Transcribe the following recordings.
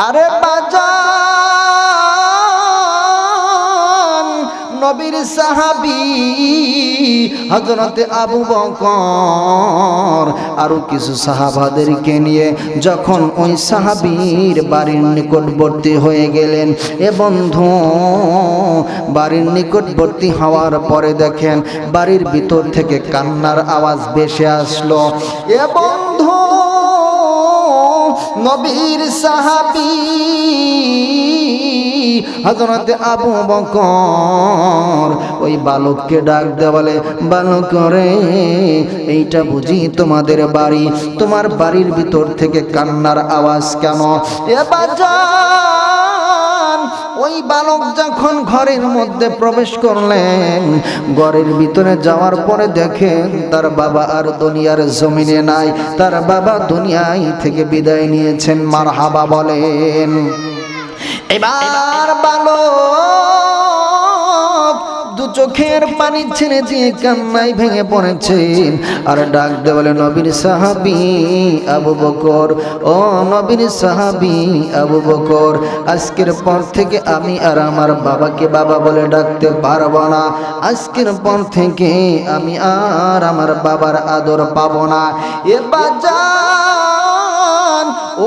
আরে বাজান নবীর সাহাবী হযরতে আবু বকর আরো কিছু সাহাবাদেরকে নিয়ে যখন ওই সাহাবীর বাড়ির নিকটবর্তী হয়ে গেলেন, এ বন্ধু বাড়ির নিকটবর্তী হওয়ার পরে দেখেন বাড়ির ভিতর থেকে কান্নার আওয়াজ ভেসে আসলো। এ বন্ধু নবীর সাহাবী হযরতে আবু বকর ওই বালককে ডাক দেয়া বলে, বালক রে, এইটা বুঝি তোমাদের বাড়ি? তোমার বাড়ির ভিতর থেকে কান্নার আওয়াজ কেন? এ বাজান ওই বালক যখন ঘরের মধ্যে প্রবেশ করলেন, ঘরের ভিতরে যাওয়ার পরে দেখেন তার বাবা আর দুনিয়ার জমিনে নাই, তার বাবা দুনিয়ায় থেকে বিদায় নিয়েছেন। মারহাবা বলেন। এবার বালক দু চোখের পানি ছেড়ে দিয়ে কান্নায় ভেঙে পড়েছেন আর ডাক দিয়ে বলে, নবীর সাহাবী আবু বকর, ও নবীর সাহাবী আবু বকর, আজকের পর থেকে আমি আর আমার বাবাকে বাবা বলে ডাকতে পারবো না। আজকের পর থেকে আমি আর আমার বাবার আদর পাবো না। এ বাজান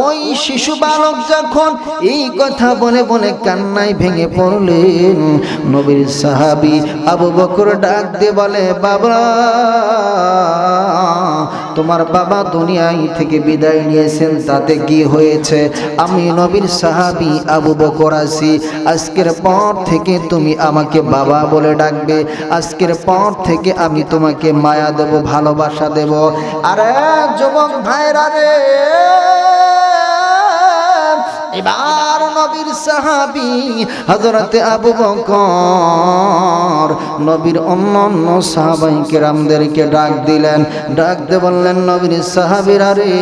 ওই শিশু বালক যখন এই কথা বলে বলে কান্নায় ভেঙে পড়লেন, নবীর সাহাবী আবু বকর ডাক দিয়ে বলে, বাবা তোমার বাবা দুনিয়ায় থেকে বিদায় নিয়েছেন, তাতে কি হয়েছে? আমি নবীর সাহাবী আবু বকর আছি। আজকের পর থেকে তুমি আমাকে বাবা বলে ডাকবে। আজকের পর থেকে আমি তোমাকে মায়া দেব, ভালোবাসা দেব। আরে যুবক ভাইরা রে, এবার নবীর সাহাবী হযরতে আবু বকর নবীর অন্যান্য সাহাবায়ে কেরামদেরকে ডাক দিলেন, ডাক দিয়ে বললেন, নবীর সাহাবীরা রে,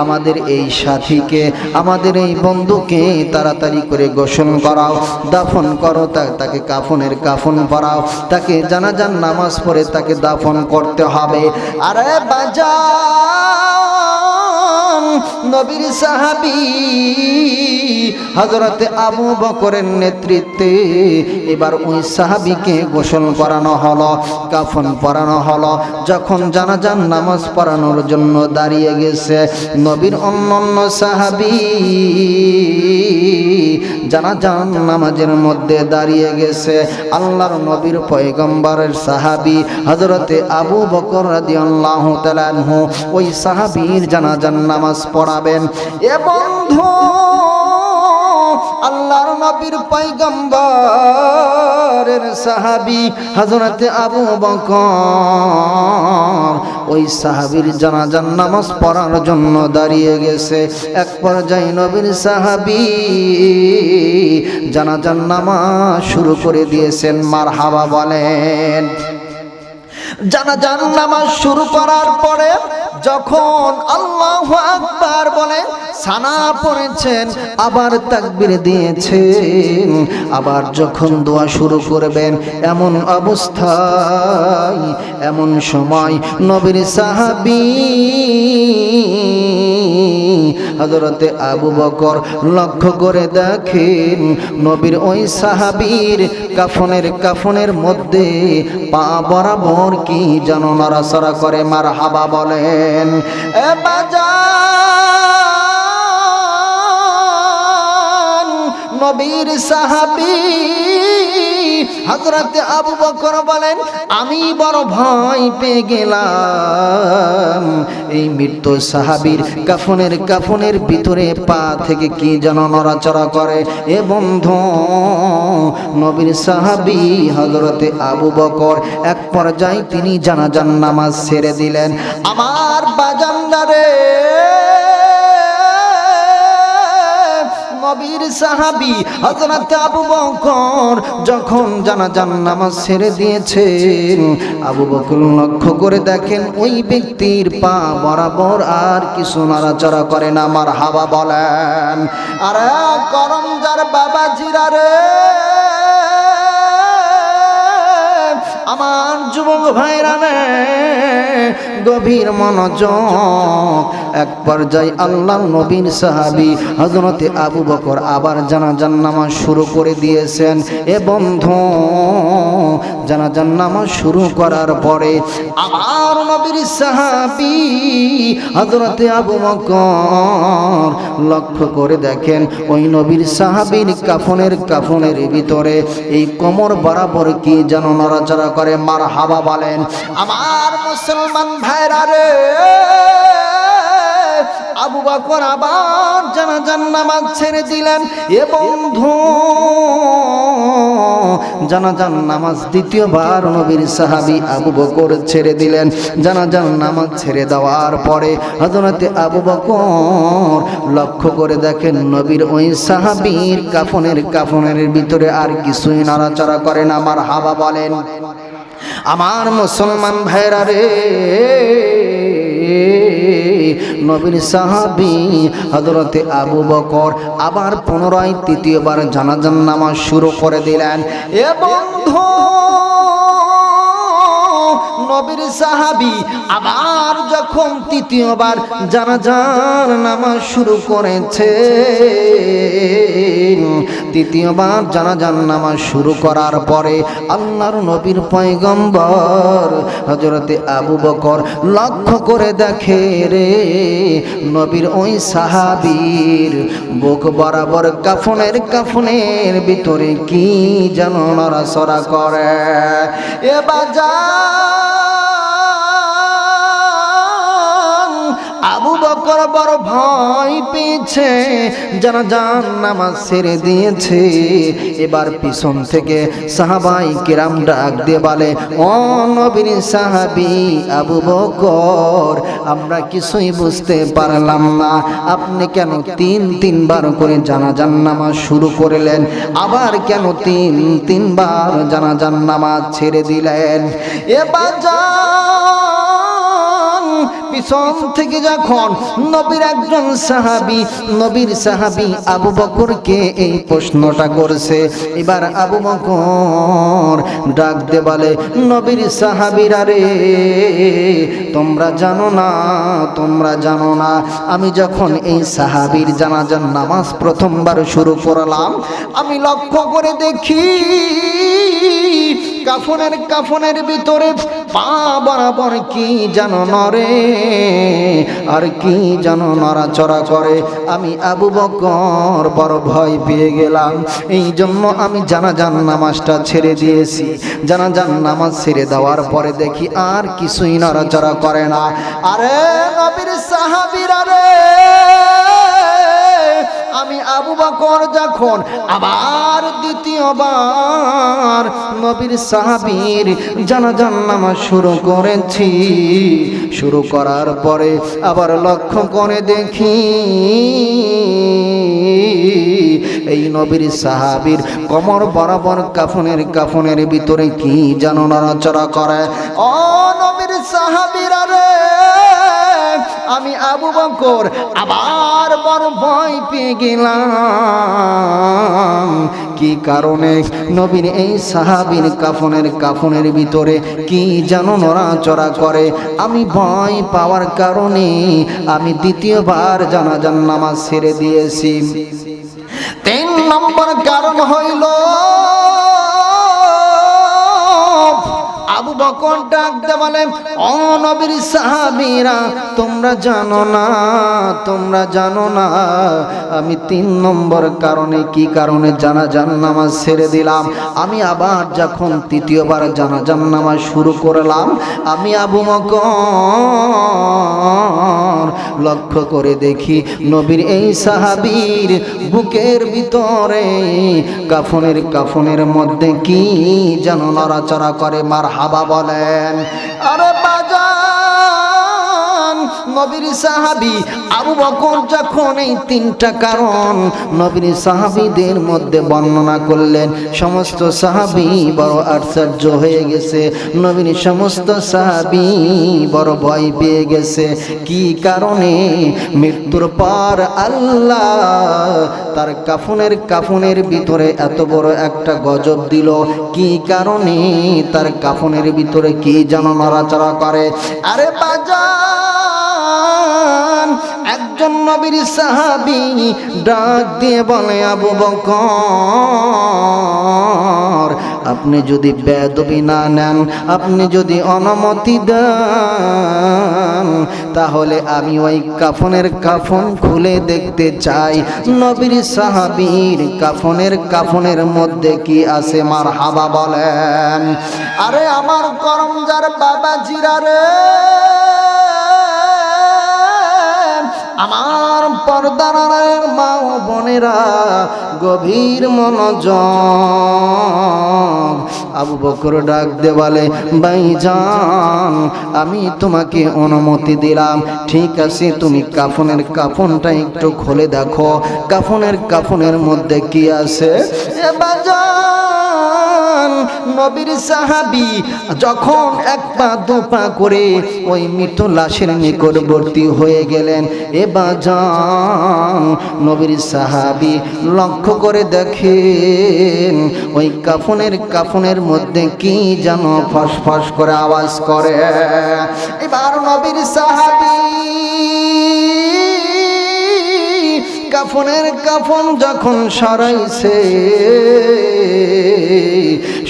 আমাদের এই সাথীকে, আমাদের এই বন্ধুকে তাড়াতাড়ি করে গোসল করাও, দাফন করো, তাকে কাফনের কাফন পরাও, তাকে জানাজার নামাজ পড়ে তাকে দাফন করতে হবে। আরে বাজান নবীর সাহাবী হযরতে আবু বকরের নেতৃত্বে এবার ওই সাহাবীকে গোসল করানো হলো, কাফন পরানো হলো। যখন জানাজার নামাজ পড়ানোর জন্য দাঁড়িয়ে গেছে, নবীর অন্যান্য সাহাবী জানাজার নামাজের মধ্যে দাঁড়িয়ে গেছে। আল্লাহর নবীর পয়গম্বরের সাহাবী হযরতে আবু বকর রাদিয়াল্লাহু তাআলা আনহু ওই সাহাবীর জানাজার নামাজ পড়াবেন। এ বন্ধু আল্লাহর নবীর পয়গম্বরের সাহাবী হযরতে আবু বকর ওই সাহাবীর জানাজার নামাজ পড়ার জন্য দাঁড়িয়ে গেছে। এক পর্যায়ে নবীর সাহাবী জানাজার নামাজ শুরু করে দিয়েছেন। মারহাবা বলেন। জানাজার নামাজ শুরু করার পরে যখন আল্লাহু আকবার বলে সানা পড়েছেন, আবার তাকবীর দিয়েছেন, আবার যখন দোয়া শুরু করবেন, এমন অবস্থায় এমন সময় নবীর সাহাবী হযরতে আবু বকর লক্ষ্য করে দেখেন নবীর ওই সাহাবীর কাফনের মধ্যে পা বরাবর কি যেন নড়াচড়া করে। মারহাবা বলেন। এ বাজান নবীর সাহাবী হযরতে আবু বকর বলেন, আমি বড় ভয় পেয়ে গেলাম। এই মৃত্যু সাহাবীর কাফনের ভিতরে পা থেকে কি যেন নড়াচড়া করে। এ বন্ধু নবীর সাহাবী হযরতে আবু বকর এক পর্যায়ে তিনি জানাজার নামাজ ছেড়ে দিলেন। আমার বাজানদারে, নবীর সাহাবী হযরত আবু বকর যখন জানাজার নামাজ ছেড়ে দিয়েছেন, আবু বকর লক্ষ্য করে দেখেন ওই ব্যক্তির পা বরাবর আর কিছু নড়াচড়া করে না। মারহাবা বলেন। আরে করমজার বাবাজিরা রে, আমার যুবক ভাইরা রে, গভীর মনোযোগ। এক পর্যায়ে আল্লাহর নবীর সাহাবী হযরতে আবু বকর আবার জানাজার নামাজ শুরু করে দিয়েছেন। এ বন্ধু, জানাজার নামাজ শুরু করার পরে আমার নবীর সাহাবী হযরতে আবু বকর লক্ষ্য করে দেখেন ওই নবীর সাহাবীর কাফনের ভিতরে এই কোমর বরাবর কি যেন নড়াচড়া করে। মারহাবা বলেন আমার মুসলমান ভাইরা রে। আবু বকর আবার জানাজার নামাজ ছেড়ে দিলেন। এ বন্ধু, জানাজার নামাজ দ্বিতীয়বার নবীর সাহাবী আবু বকর ছেড়ে দিলেন। জানাজার নামাজ ছেড়ে দেওয়ার পরে হযরতে আবু বকর লক্ষ্য করে দেখেন নবীর ওই সাহাবীর কাফনের ভিতরে আর কিছুই নাড়াচাড়া করে না। মারহাবা বলেন আমার মুসলমান ভাইরা রে। নবীর সাহাবী হযরতে আবু বকর আবার পুনরায় তৃতীয়বার জানাজার নামাজ শুরু করে দিলেন। এ বন্ধু, নবীর সাহাবী আবার যখন তৃতীয়বার জানাজার নামাজ শুরু করেছে, তৃতীয়বার জানাজার নামাজ শুরু করার পরে আল্লাহর নবীর পয়গম্বর হযরতে আবু বকর লক্ষ্য করে দেখে রে নবীর ওই সাহাবীর বুক বরাবর কাফনের ভিতরে কি যেন নড়াচড়া করে। এ বাজার, আবু বকর বড় ভয় পেয়েছে, জানাজার নামাজ ছেড়ে দিয়েছে। এবার পিছন থেকে সাহাবাই কিরাম ডাক দিয়ে বলে, ও নবীর সাহাবী আবু বকর, আমরা কিছুই বুঝতে পারলাম না, আপনি কেন তিনবার করে জানাজার নামাজ শুরু করলেন, আবার কেন তিনবার জানাজার নামাজ ছেড়ে দিলেন? এবার পিছন থেকে যখন নবীর একজন সাহাবী নবীর সাহাবী আবু বকরকে এই প্রশ্নটা করছে, এবার আবু বকর ডাক দে বলে, নবীর সাহাবীরা রে, তোমরা জানো না আমি যখন এই সাহাবীর জানাজার নামাজ প্রথমবার শুরু করলাম, আমি লক্ষ্য করে দেখি কাফনের ভিতরে পা বরাবর কি যেন নড়ে আর কি যেন নড়াচড়া করে। আমি আবু বকর বড় ভয় পেয়ে গেলাম, এই জন্য আমি জানাজার নামাজটা ছেড়ে দিয়েছি। জানাজার নামাজ ছেড়ে দেওয়ার পরে দেখি আর কিছুই নড়াচড়া করে না। আরে নবীর সাহাবীরা রে, আমি আবু বকর যখন আবার দ্বিতীয়বার নবীর সাহাবীর জানাজার নামাজ শুরু করেছি, শুরু করার পরে আবার লক্ষ্য করে দেখি এই নবীর সাহাবীর কোমর বরাবর কাফনের ভিতরে কি যেন নড়াচড়া করে। ও নবীর সাহাবীরা রে, আমি আবু বকর আবার বড় ভয় পেয়ে গেলাম। কি কারণে? নবীর এই সাহাবীর কাফনের ভিতরে কি যেন নড়াচড়া করে। আমি ভয় পাওয়ার কারণে আমি দ্বিতীয়বার জানাজার নামাজ ছেড়ে দিয়েছি। 3 নম্বর কারণ হইল, আবু বকর ডাক দে বলে, ও নবীর সাহাবীরা, তোমরা জানো না আমি 3 নম্বর কারণে কি কারণে জানাজার নামাজ ছেড়ে দিলাম। আমি আবার যখন তৃতীয়বার জানাজার নামাজ শুরু করলাম, আমি আবু বকর লক্ষ্য করে দেখি নবীর এই সাহাবীর বুকের ভিতরে কাফনের মধ্যে কি যেন নড়াচড়া করে। মারহাবা বলেন। আরে বাজান, নবীর সাহাবী আবু বকর যখন এই তিনটা কারণ নবীর সাহাবীদের মধ্যে বর্ণনা করলেন, সমস্ত সাহাবী বড় আশ্চর্য হয়ে গেছে। নবীর সমস্ত সাহাবী বড় ভয় পেয়ে গেছে। কি কারণে? মৃত্যুর পর আল্লাহ তার কাফনের ভিতরে এত বড় একটা গজব দিল। কি কারণে? তার কাফনের ভিতরে কি যেন নড়াচড়া করে। আরে বাজান, একজন নবীর সাহাবী ডাক দিয়ে বলে, আবু বকর, আপনি যদি বেয়াদবি না নেন, আপনি যদি অনুমতি দেন, তাহলে আমি ওই কাফন খুলে দেখতে চাই নবীর সাহাবীর কাফনের মধ্যে কি আছে। মারহাবা বলেন। আরে আমার করমজার বাবাজিরা রে, আমার পর্দার মা ও বোনেরা, গভীর মনোযোগ। আবু বকর ডাক দে বলে, ভাইজান, আমি তোমাকে অনুমতি দিলাম, ঠিক আছে, তুমি কাফনটা একটু খুলে দেখো, কাফনের মধ্যে কি আছে। এ বাজান, নবীর সাহাবী যখন এক পা দু পা করে ওই মৃত লাশের নিকটবর্তী হয়ে গেলেন, এ বাজান, নবীর সাহাবী লক্ষ্য করে দেখেন ওই কাফনের মধ্যে কি যেন ফসফস করে আওয়াজ করে। এবার নবীর সাহাবী কাফন যখন সরাইছে,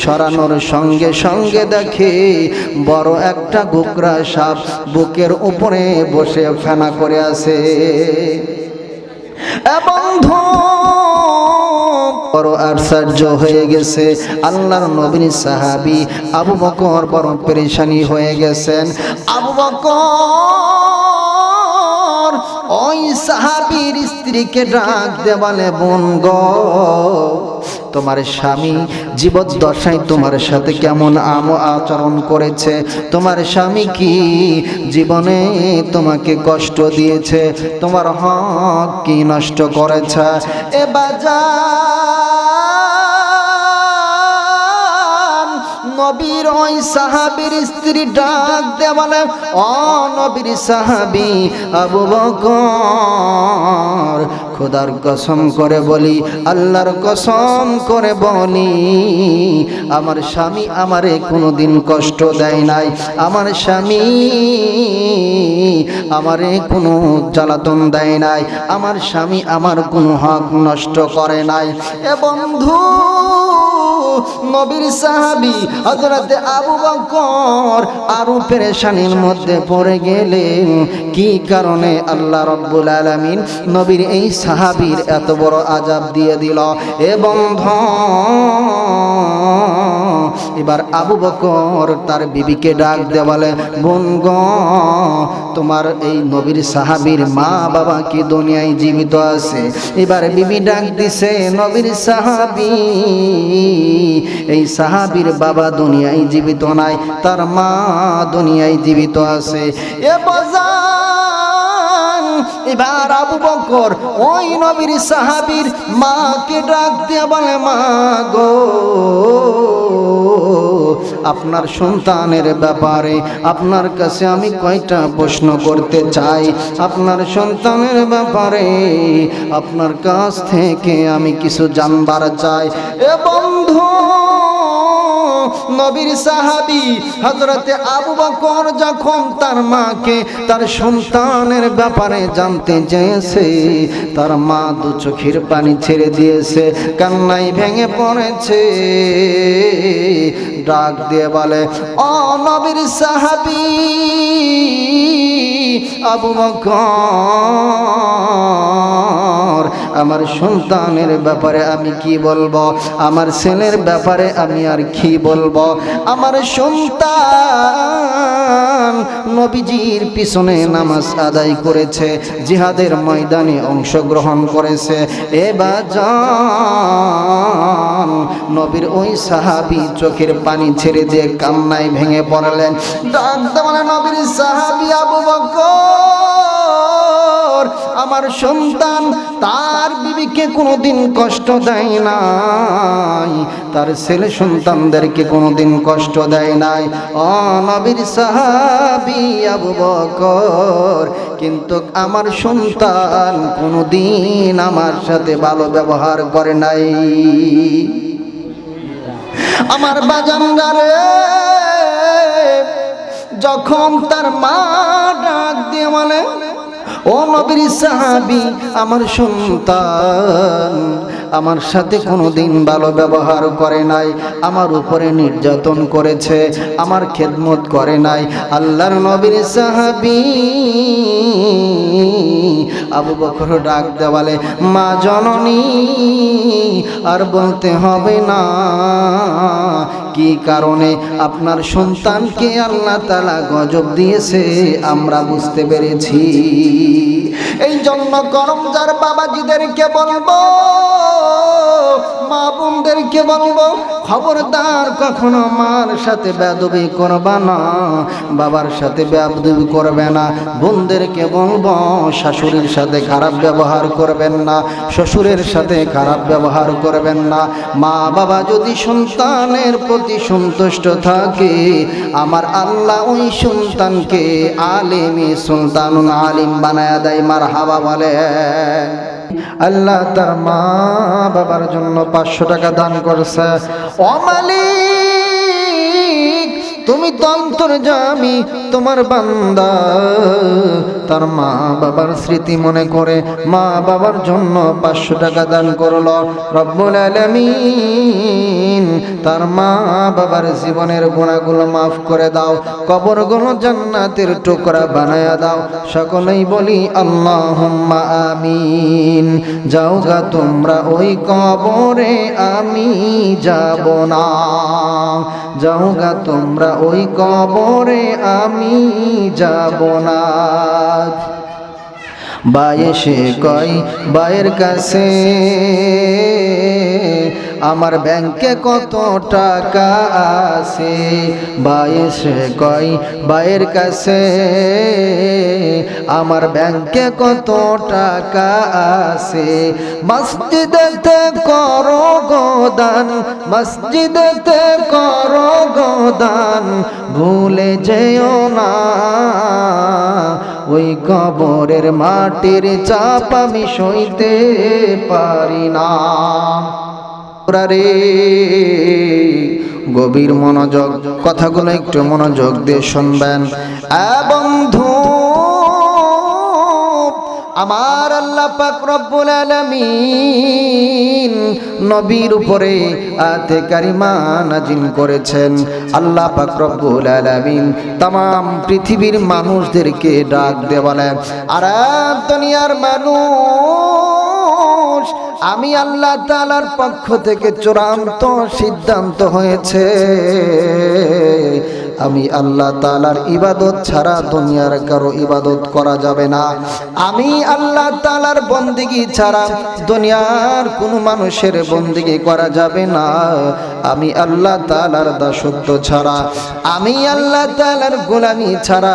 সরানোর সঙ্গে সঙ্গে দেখে বড় একটা গোকরা সাপ বুকের উপরে বসে ফেনা করে আছে। বন্ধু বড় আশ্চর্য হয়ে গেছে। আল্লাহর নবীর সাহাবী আবু বকর বড় পেরেশানি হয়ে গেছেন। আবু বকর ওই সাহাবীর স্ত্রীকে ডাক দে বলে, বোন গো, তোমার স্বামী জীবদ্দশায় তোমার সাথে কেমন আচরণ করেছে? তোমার স্বামী কি জীবনে তোমাকে কষ্ট দিয়েছে? তোমার হক কি নষ্ট করেছে? এ বাজান, নবীর ওই সাহাবীর স্ত্রী ডাক দে বলে, ও নবীর সাহাবী আবু বকর, খোদার কসম করে বলি, আল্লাহর কসম করে বলি, আমার স্বামী আমারে কোনোদিন কষ্ট দেয় নাই, আমার স্বামী আমারে কোনো জ্বালাতন দেয় নাই, আমার স্বামী আমার কোনো হক নষ্ট করে নাই। এ বন্ধু, নবীর সাহাবী হযরতে আবু বকর আরো পেরেশানির মধ্যে পড়ে গেলেন। কি কারণে? আল্লাহ রাব্বুল আলামিন নবীর এই সাহাবীর এত বড় আযাব দিয়ে দিল। এ বন্ধু, এবার আবু বকর তার বিবিকে ডাক দিয়ে বলে, বোন গো, তোমার এই নবীর সাহাবীর মা বাবা কি দুনিয়ায় জীবিত আছে? এবার বিবি ডাক দিছে, নবীর সাহাবী, এই সাহাবীর বাবা দুনিয়ায় জীবিত নাই, তার মা দুনিয়ায় জীবিত আছে। এ বাজান, এবার আবু বকর ওই নবীর সাহাবীর মাকে ডাক দিয়ে বলে, মা গো, আপনার সন্তানের ব্যাপারে আপনার কাছে আমি কয়টা প্রশ্ন করতে চাই। আপনার সন্তানের ব্যাপারে আপনার কাছ থেকে আমি কিছু জানবার চাই। এ বন্ধু, নবীর সাহাবী হযরতে আবু বকর যখন তার মাকে তার সন্তানের ব্যাপারে জানতে চেয়েছে, তার মা দু চোখের পানি ছেড়ে দিয়েছে, কান্নায় ভেঙে পড়েছে। ডাক দিয়ে বলে, ও নবীর সাহাবী আবু বকর, আমার সন্তানের ব্যাপারে আমি কি বলবো, আমার ছেলের ব্যাপারে আমি আর কি বলবো। আমার সন্তান নবীজির পিছনে নামাজ আদায় করেছে, জিহাদের ময়দানে অংশগ্রহণ করেছে। এবার জান নবীর ওই সাহাবী চোখের পানি ছেড়ে দিয়ে কান্নায় ভেঙে পড়লেন। ডাক দেওয়া নবীর সাহাবী আবু বকর, আমার সন্তান তার বিবিকে কোনোদিন কষ্ট দেয় নাই, তার ছেলে সন্তানদেরকে কোনোদিন কষ্ট দেয় নাই। ও নবীর সাহাবী আবু বকর, কিন্তু আমার সন্তান কোনোদিন আমার সাথে ভালো ব্যবহার করে নাই। আমার বাজানরা রে, যখন তার মা ডাক দিয়ে বলে, ও নবীর সাহাবী, আমার সন্তান আমার সাথে কোনোদিন ভালো ব্যবহার করে নাই, আমার উপরে নির্যাতন করেছে, আমার খেদমত করে নাই। আল্লাহর নবীর সাহাবী আবু বকর ডাক দেওয়ালে, মা জননী আর বলতে হবে না, কি কারণে আপনার সন্তানকে আল্লাহ তাআলা গজব দিয়েছে আমরা বুঝতে পেরেছি। এই জন্য করমজার বাবাজিদেরকে বলবো, মা বোনদেরকে বলবো, খবরদার কখনো মার সাথে বেয়াদবি করবা না, বাবার সাথে বেয়াদবি করবে না। বোনদেরকে বলবো, শাশুড়ির সাথে খারাপ ব্যবহার করবেন না, শ্বশুরের সাথে খারাপ ব্যবহার করবেন না। মা বাবা যদি সন্তানের প্রতি সন্তুষ্ট থাকে, আমার আল্লাহ ওই সন্তানকে আলিমি সুলতানুল আলিম বানায়া দেয়। মারহাবা বলেন। আল্লাহ তার মা বাবার জন্য 500 টাকা দান করছে। ও মালিক, তুমি তো অন্তর্যামী, তোমার বান্দা তার মা বাবার স্মৃতি মনে করে মা বাবার জন্য 500 টাকা দান করলো। রব্বুল আলামিন তার মা বাবার জীবনের গুনাহগুলো মাফ করে দাও, কবরগুলো জান্নাতের টুকরা বানায়া দাও। সকলেই বলি আল্লাহুম্মা আমিন। যাও গা তোমরা ওই কবরে, আমি যাব না। যাও গা তোমরা ওই কবরে, আমি যাব না। বায়ে সে কয় বায়ের কাছে, আমার ব্যাংকে কত টাকা আছে। বায়ে সে কয় বায়ের কাছে, আমার ব্যাংকে কত টাকা আছে। মসজিদেতে করো গোদান, মসজিদেতে করো গোদান, ভুলে যেও না ওই কবরের মাটির চাপ আমি সইতে পারি না। রে গভীর মনোযোগ, কথাগুলো একটু মনোযোগ দিয়ে শুনবেন। বন্ধু, আমার আল্লাহ পাক রব্বুল আলামিন নবীর উপরে আয়াতে কারিমা নাজিল করেছেন। আল্লাহ পাক রব্বুল আলামিন तमाम পৃথিবীর মানুষদেরকে ডাক দিয়ে বলেন, আর দুনিয়ার মানুষ, আমি আল্লাহ তাআলার পক্ষ থেকে চূড়ান্ত সিদ্ধান্ত হয়েছে, আমি আল্লাহ তাআলার ইবাদত ছাড়া দুনিয়ার কারো ইবাদত করা যাবে না। আমি আল্লাহ তাআলার বন্দেগী ছাড়া দুনিয়ার কোনো মানুষের বন্দেগী করা যাবে না। আমি আল্লাহ তাআলার দাসত্ব ছাড়া, আমি আল্লাহ তাআলার গোলামি ছাড়া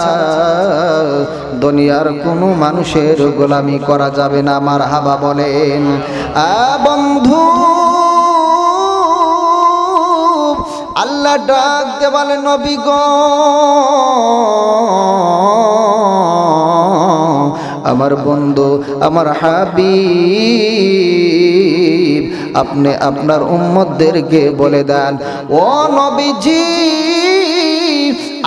দুনিয়ার কোনো মানুষের গোলামি করা যাবে না। মারহাবা বলেন। বন্ধু, আল্লাহ ডাক দে বলে, নবী গো, আমার বন্ধু, আমার হাবিব, আপনি আপনার উম্মতদেরকে বলে দেন, ও নবীজি,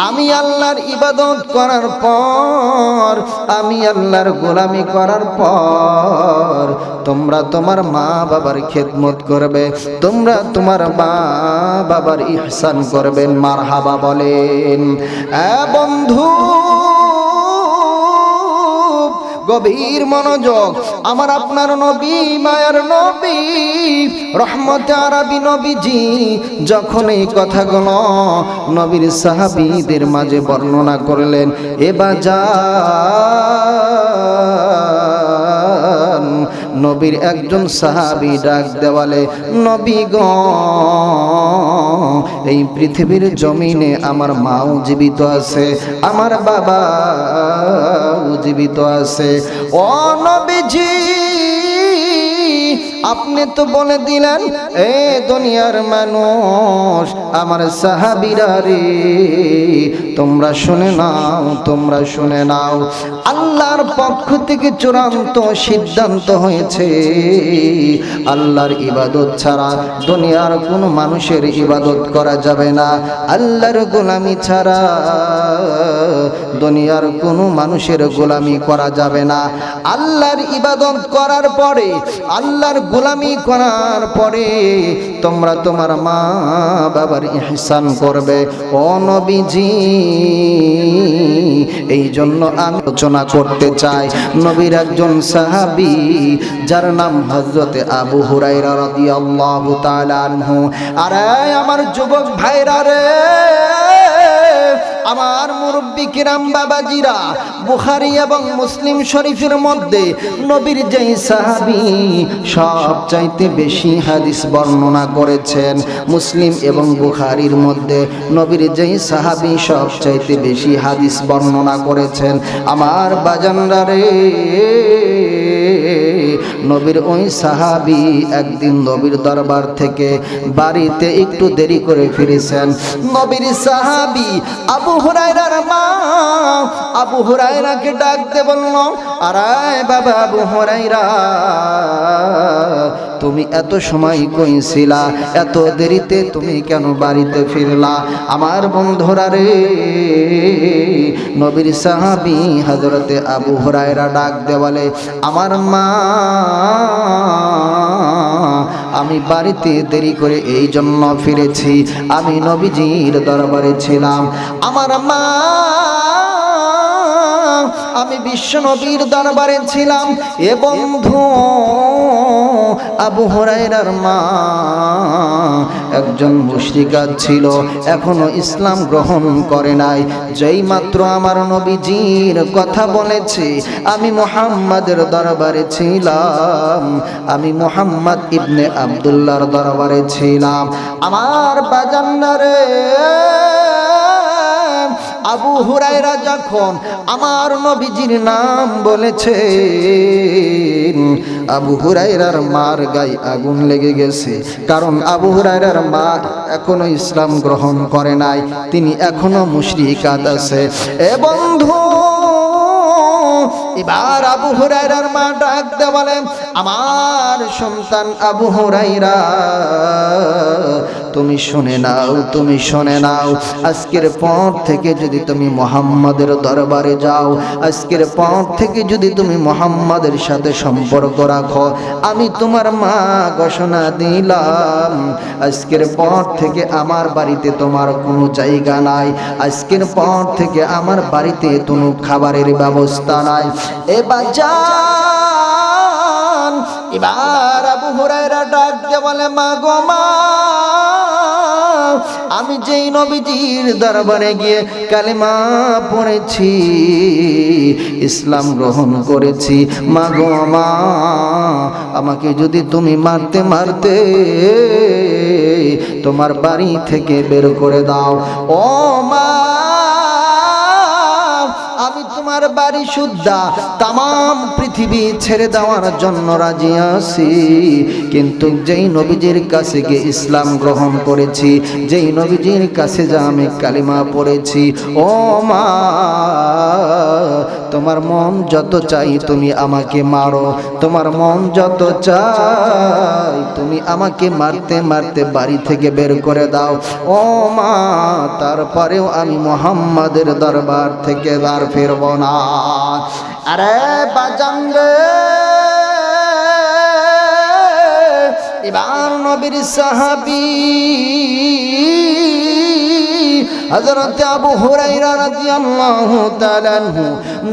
আমি আল্লাহর ইবাদত করার পর, আমি আল্লাহর গোলামি করার পর তোমরা তোমার মা বাবার খেদমত করবে, তোমরা তোমার মা বাবার ইহসান করবেন। মারহাবা বলেন। বন্ধু, গভীর মনোযোগ। আমার আপনার নবী, মায়ার নবী, রহমতে আরবী নবীজি যখন এই কথাগুলো নবীর সাহাবীদের মাঝে বর্ণনা করলেন, নবীর একজন সাহাবী ডাক দেওয়ালে, নবী গো, এই পৃথিবীর জমিনে আমার মাও জীবিত আছে, আমার বাবাও জীবিত আছে। ও নবীজি, আপনি তো বলে দিলেন এ দুনিয়ার মানুষ, আমার সাহাবীরা রে, তোমরা শুনে নাও, তোমরা শুনে নাও, আল্লাহর পক্ষ থেকে চূড়ান্ত সিদ্ধান্ত হয়েছে, আল্লাহর ইবাদত ছাড়া দুনিয়ার কোনো মানুষের ইবাদত করা যাবে না, আল্লাহর গোলামি ছাড়া দুনিয়ার কোনো মানুষের গোলামি করা যাবে না। আল্লাহর ইবাদত করার পরে, আল্লাহর গোলামি করার পরে তোমরা তোমার মা বাবার ইহসান করবে। ও নবীজি, এই জন্য আমি আলোচনা করতে চাই নবীর একজন সাহাবী যার নাম হযরতে আবু হুরায়রা রাদিয়াল্লাহু তাআলা আনহু। আরে আমার যুবক ভাইরা রে, আমার মুরব্বি কিরাম বাবাজিরা, বুখারী এবং মুসলিম শরীফের মধ্যে নবীর যেই সাহাবী সবচাইতে বেশি হাদিস বর্ণনা করেছেন, মুসলিম এবং বুখারীর মধ্যে নবীর যেই সাহাবী সবচাইতে বেশি হাদিস বর্ণনা করেছেন, আমার বাজানরা রে, নবীর ওই সাহাবী একদিন নবীর দরবার থেকে বাড়িতে একটু দেরি করে ফিরেছেন। নবীর সাহাবী আবু হুরায়রার মা আবু হুরায়রাকে ডাকতে বলল, আরে বাবা আবু হুরায়রা, তুমি এত সময় কই ছিলা? এত দেরিতে তুমি কেন বাড়িতে ফিরলা? আমার বন্ধুরা রে, নবীর সাহাবী হযরতে আবু হুরায়রা ডাক দেওয়ালে, আমার মা, আমি বাড়িতে দেরি করে এই জন্য ফিরেছি, আমি নবীজির দরবারে ছিলাম। আমার মা, আমি বিশ্ব নবীর দরবারে ছিলাম। এ বন্ধু, আবু হুরায়রার মা একজন মুশরিকা ছিল, এখনো ইসলাম গ্রহণ করে নাই। যেই মাত্র আমার নবীজির কথা বলেছে, আমি মুহাম্মাদের দরবারে ছিলাম, আমি মুহাম্মদ ইবনে আব্দুল্লাহর দরবারে ছিলাম। আমার বাজান্না রে, আবু হুরায়রা যখন আমার নবীজির নাম বলেছে, আবু হুরায়রার মার গায়ে আগুন লেগে গেছে, কারণ আবু হুরায়রার মা এখনো ইসলাম গ্রহণ করে নাই, তিনি এখনো মুশরিকাত আছে। এ বন্ধু, এবার আবু হুরায়রার মা ডাক দিয়ে বলেন, আমার সন্তান আবু হুরায়রা, তুমি শুনে নাও, তুমি শুনে নাও, আজকের পর থেকে যদি তুমি মুহাম্মাদের দরবারে যাও, আজকের পর থেকে যদি তুমি মুহাম্মাদের সাথে সম্পর্ক রাখো, আমি তোমার মা ঘোষণা দিলাম, আজকের পর থেকে আমার বাড়িতে তোমার কোনো জায়গা নাই, আজকের পর থেকে আমার বাড়িতে কোনো খাবারের ব্যবস্থা নাই। এবার আবু হুরায়রা ডাক দিয়ে বলে, মা গো মা, আমি যেই নবীজির দরবারে গিয়ে কালেমা পড়েছি, ইসলাম গ্রহণ করেছি, মা গো মা, আমাকে যদি তুমি মারতে মারতে তোমার বাড়ি থেকে বের করে দাও, ও মা, আমি তোমার বাড়ি সুদ্ধা তামাম পৃথিবী ছেড়ে দেওয়ার জন্য রাজি আছি, কিন্তু যেই নবীজির কাছে গিয়ে ইসলাম গ্রহণ করেছি, যেই নবীজির কাছে যা আমি কালিমা পড়েছি, ও মা, তোমার মন যত চাই তুমি আমাকে মারো, তোমার মন যত চাই তুমি আমাকে মারতে মারতে বাড়ি থেকে বের করে দাও, ও মা, তারপরেও আমি মুহাম্মাদের দরবার থেকে আর ফিরব না। আরে বাজান রে, এবার নবীর সাহাবী হযরত আবু হুরায়রা রাদিয়াল্লাহু তাআলা আনহু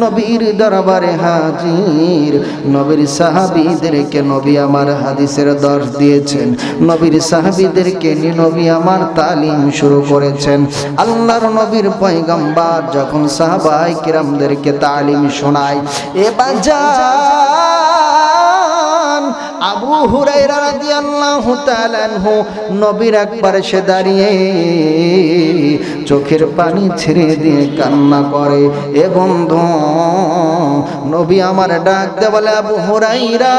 নবীর দরবারে হাজির। নবীর সাহাবীদেরকে নবী আমার হাদিসের দর্শ দিয়েছেন, নবীর সাহাবীদেরকে নিয়ে নবী আমার তালিম শুরু করেছেন। আল্লাহর নবীর পয়গম্বর যখন সাহাবায়ে কিরামদেরকে তালিম শোনায়, এ বাজান আবু হুরায়রা রাদিয়াল্লাহু তাআলা আনহু নবীর একবার সে দাঁড়িয়ে চোখের পানি ছেড়ে দিয়ে কান্না করে। এ বন্ধু, নবী আমার ডাক দে বলে, আবু হুরায়রা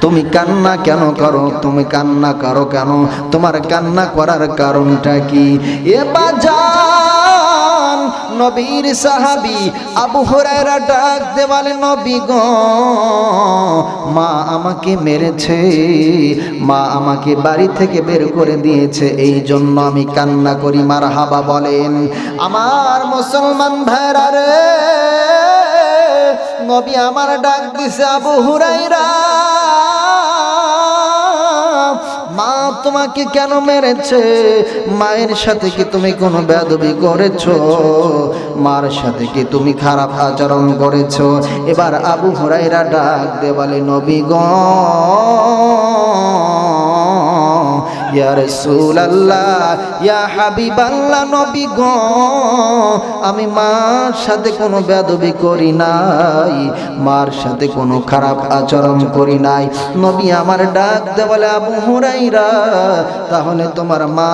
তুমি কান্না কেন করো? তুমি কান্না করো কেন? তোমার কান্না করার কারণটা কি? এ বাজান নবীর সাহাবী আবু হুরায়রা ডাক দে বলে, নবী গো, মা আমাকে মেরেছে, মা আমাকে বাড়ি থেকে বের করে দিয়েছে, এই জন্য আমি কান্না করি। মারহাবা বলেন আমার মুসলমান ভাইরা রে। নবী আমার ডাক দিছে, আবু হুরায়রা মা তোমাকে কেন মেরেছে? মায়ের সাথে কি তুমি কোনো বেয়াদবি করেছো? মার সাথে কি তুমি খারাপ আচরণ করেছো? এবার আবু হুরায়রা ডাক দে বলে, নবী গো, ইয়া রাসূলুল্লাহ, ইয়া হাবিবাল্লাহ, নবী গো, আমি মার সাথে কোনো বেয়াদবি করি নাই, মার সাথে কোনো খারাপ আচরণ করি নাই। নবী আমার ডাক দে বলে, আবু হুরায়রা তাহলে তোমার মা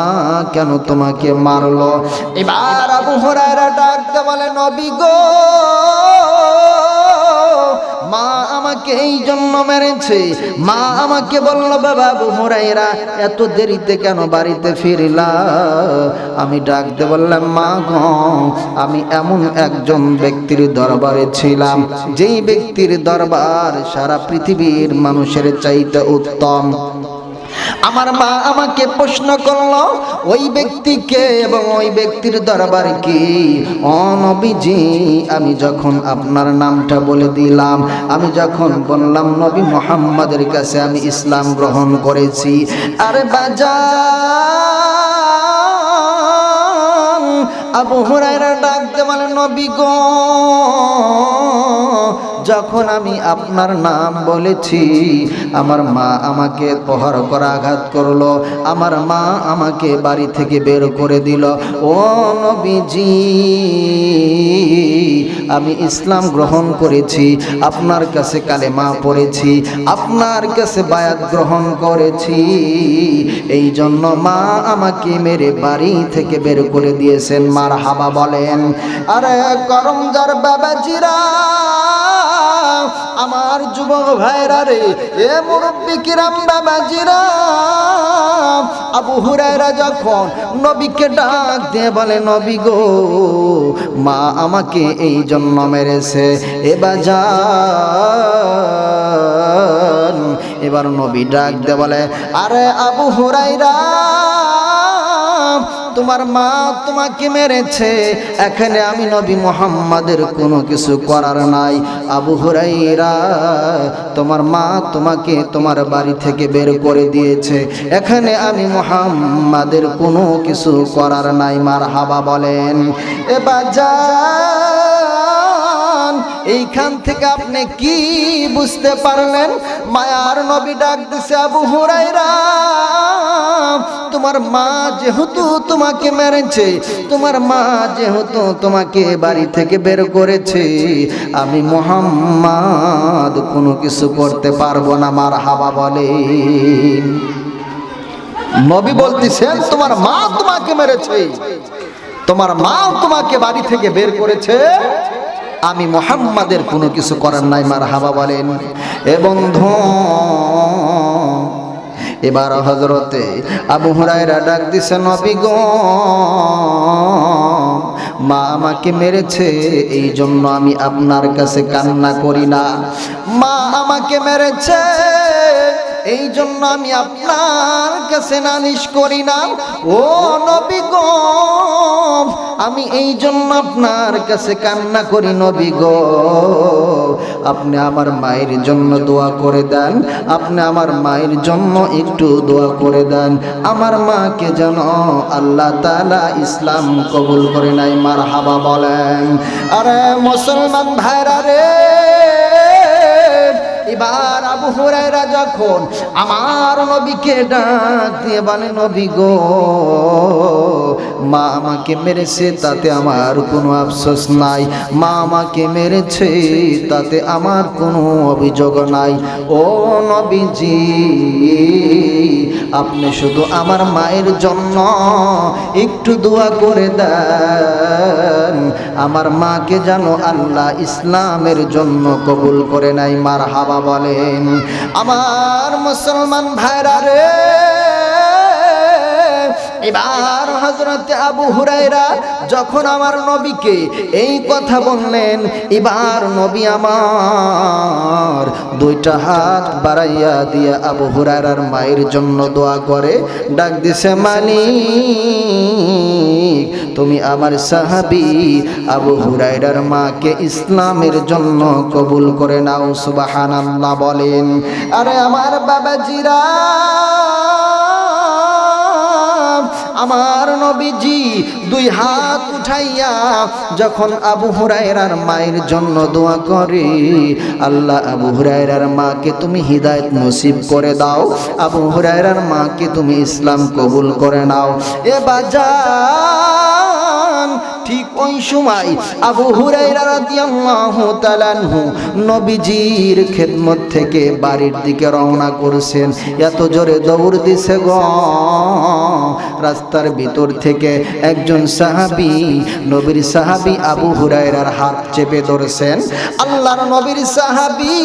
কেন তোমাকে মারলো? এবার আবু হুরায়রা ডাক দে বলে, নবী গো, মা আমাকে এই জন্য মেরেছে। মা আমাকে বলল, বাবা আবু হুরায়রা এত দেরিতে কেন বাড়িতে ফিরলা? আমি ডাক দিয়ে বললাম, মা গো, আমি এমন একজন ব্যক্তির দরবারে ছিলাম যেই ব্যক্তির দরবার সারা পৃথিবীর মানুষের চাইতে উত্তম। আমার মা আমাকে প্রশ্ন করলো ওই ব্যক্তিকে এবং ওই ব্যক্তির দরবার কি? ও নবীজি, আমি যখন আপনার নামটা বলে দিলাম, আমি যখন বললাম নবী মুহাম্মাদের কাছে আমি ইসলাম গ্রহণ করেছি, আরে বাজান আবু হুরায়রা ডাকতে বলে, নবী গো, যখন আমি আপনার নাম বলেছি আমার মা আমাকে প্রহার করা আঘাত করলো, আমার মা আমাকে বাড়ি থেকে বের করে দিল। ও নবীজি, আমি ইসলাম গ্রহণ করেছি, আপনার কাছে কালেমা পড়েছি, আপনার কাছে বায়াত গ্রহণ করেছি, এই জন্য মা আমাকে মেরে বাড়ি থেকে বের করে দিয়েছেন। মারহাবা বলেন। আরে করমজার বাবাজিরা, আমার যুবক ভাইরা রে, এ মুরব্বি কিরাম বাবাজিরা, আবু হুরায়রা যখন নবীকে ডাক দিয়ে বলে, নবী গো, মা আমাকে এই জন্য মেরেছে। এবার নবী ডাক দিয়ে বলে, আরে আবু হুরায়রা, তোমার মা তোমাকে মেরেছে, এখানে আমি নবী মুহাম্মাদের কোনো কিছু করার নাই। আবু হুরায়রা, তোমার মা তোমাকে তোমার বাড়ি থেকে বের করে দিয়েছে, এখানে আমি মুহাম্মাদের কোনো কিছু করার নাই। মারহাবা বলেন। এবার এইখান থেকে আপনি কি বুঝতে পারলেন? মায়ার নবী ডাক দিছে, আবু হুরায়রা, তোমার মা যেহেতু তোমাকে মেরেছে, তোমার মা যেহেতু তোমাকে বাড়ি থেকে বের করেছে, আমি মুহাম্মদ কোনো কিছু করতে পারবো না। মারহাবা বলেন। নবী বলতেছেন, তোমার মা তোমাকে মেরেছে, তোমার মা তোমাকে বাড়ি থেকে বের করেছে, আমি মুহাম্মাদের কোনো কিছু করার নাই। মারহাবা বলেন। এবং এবার হযরতে আবু হুরায়রা ডাক দিছে, নবী গো, মা আমাকে মেরেছে, এই জন্য আমি আপনার কাছে কান্না করি না। মা আমাকে মেরেছে, এই জন্য আমি আপনার কাছে নালিশ করি না। ও নবী গো, আমি এই জন্য আপনার কাছে কান্না করি। নবী গো, আপনি আমার মায়ের জন্য দোয়া করে দেন, আপনি আমার মায়ের জন্য একটু দোয়া করে দেন। আমার মাকে যেন আল্লাহ তাআলা ইসলাম কবুল করে নাই। মারহাবা বলেন। আরে মুসলমান ভাইরা রে, এবার আবু হুরায়রা যখন আমার নবীকে ডাক দিয়ে বলে, নবী গো, মা আমাকে মেরেছে তাতে আমার কোনো আফসোস নাই, মা আমাকে মেরেছে তাতে আমার কোনো অভিযোগ নাই। ও নবীজি, আপনি শুধু আমার মায়ের জন্য একটু দোয়া করে দেন, আমার মাকে যেন আল্লাহ ইসলামের জন্য কবুল করে নাই। মারহাবা বলেন। আমার মুসলমান ভাইরা রে, এবার হযরত আবু হুরায়রা যখন আমার নবীকে এই কথা বললেন, এবার নবী আমার দুইটা হাত বাড়াইয়া দিয়া আবু হুরায়রার মায়ের জন্য দোয়া করে ডাক দিছে, মালিক তুমি আমার সাহাবী আবু হুরায়রার মাকে ইসলামের জন্য কবুল করে নাও। সুবহানাল্লাহ বলেন। আরে আমার বাবাজিরা, আমার নবীজি দুই হাত উঠাইয়া যখন আবু হুরায়রার মায়ের জন্য দোয়া করে, আল্লাহ আবু হুরায়রার মাকে তুমি হিদায়াত নসিব করে দাও, আবু হুরায়রার মাকে তুমি ইসলাম কবুল করে নাও। এ বাজান, ঠিক ওই সময় আবু হুরায়রা রাদিয়াল্লাহু তাআলা আনহু নবীজির খেদমত থেকে বাড়ির দিকে রওনা করেছেন। এত জোরে দৌড় দিছে গো, রাস্তার ভিতর থেকে একজন সাহাবী, নবীর সাহাবী আবু হুরায়রার হাত চেপে ধরেছেন। আল্লাহর নবীর সাহাবী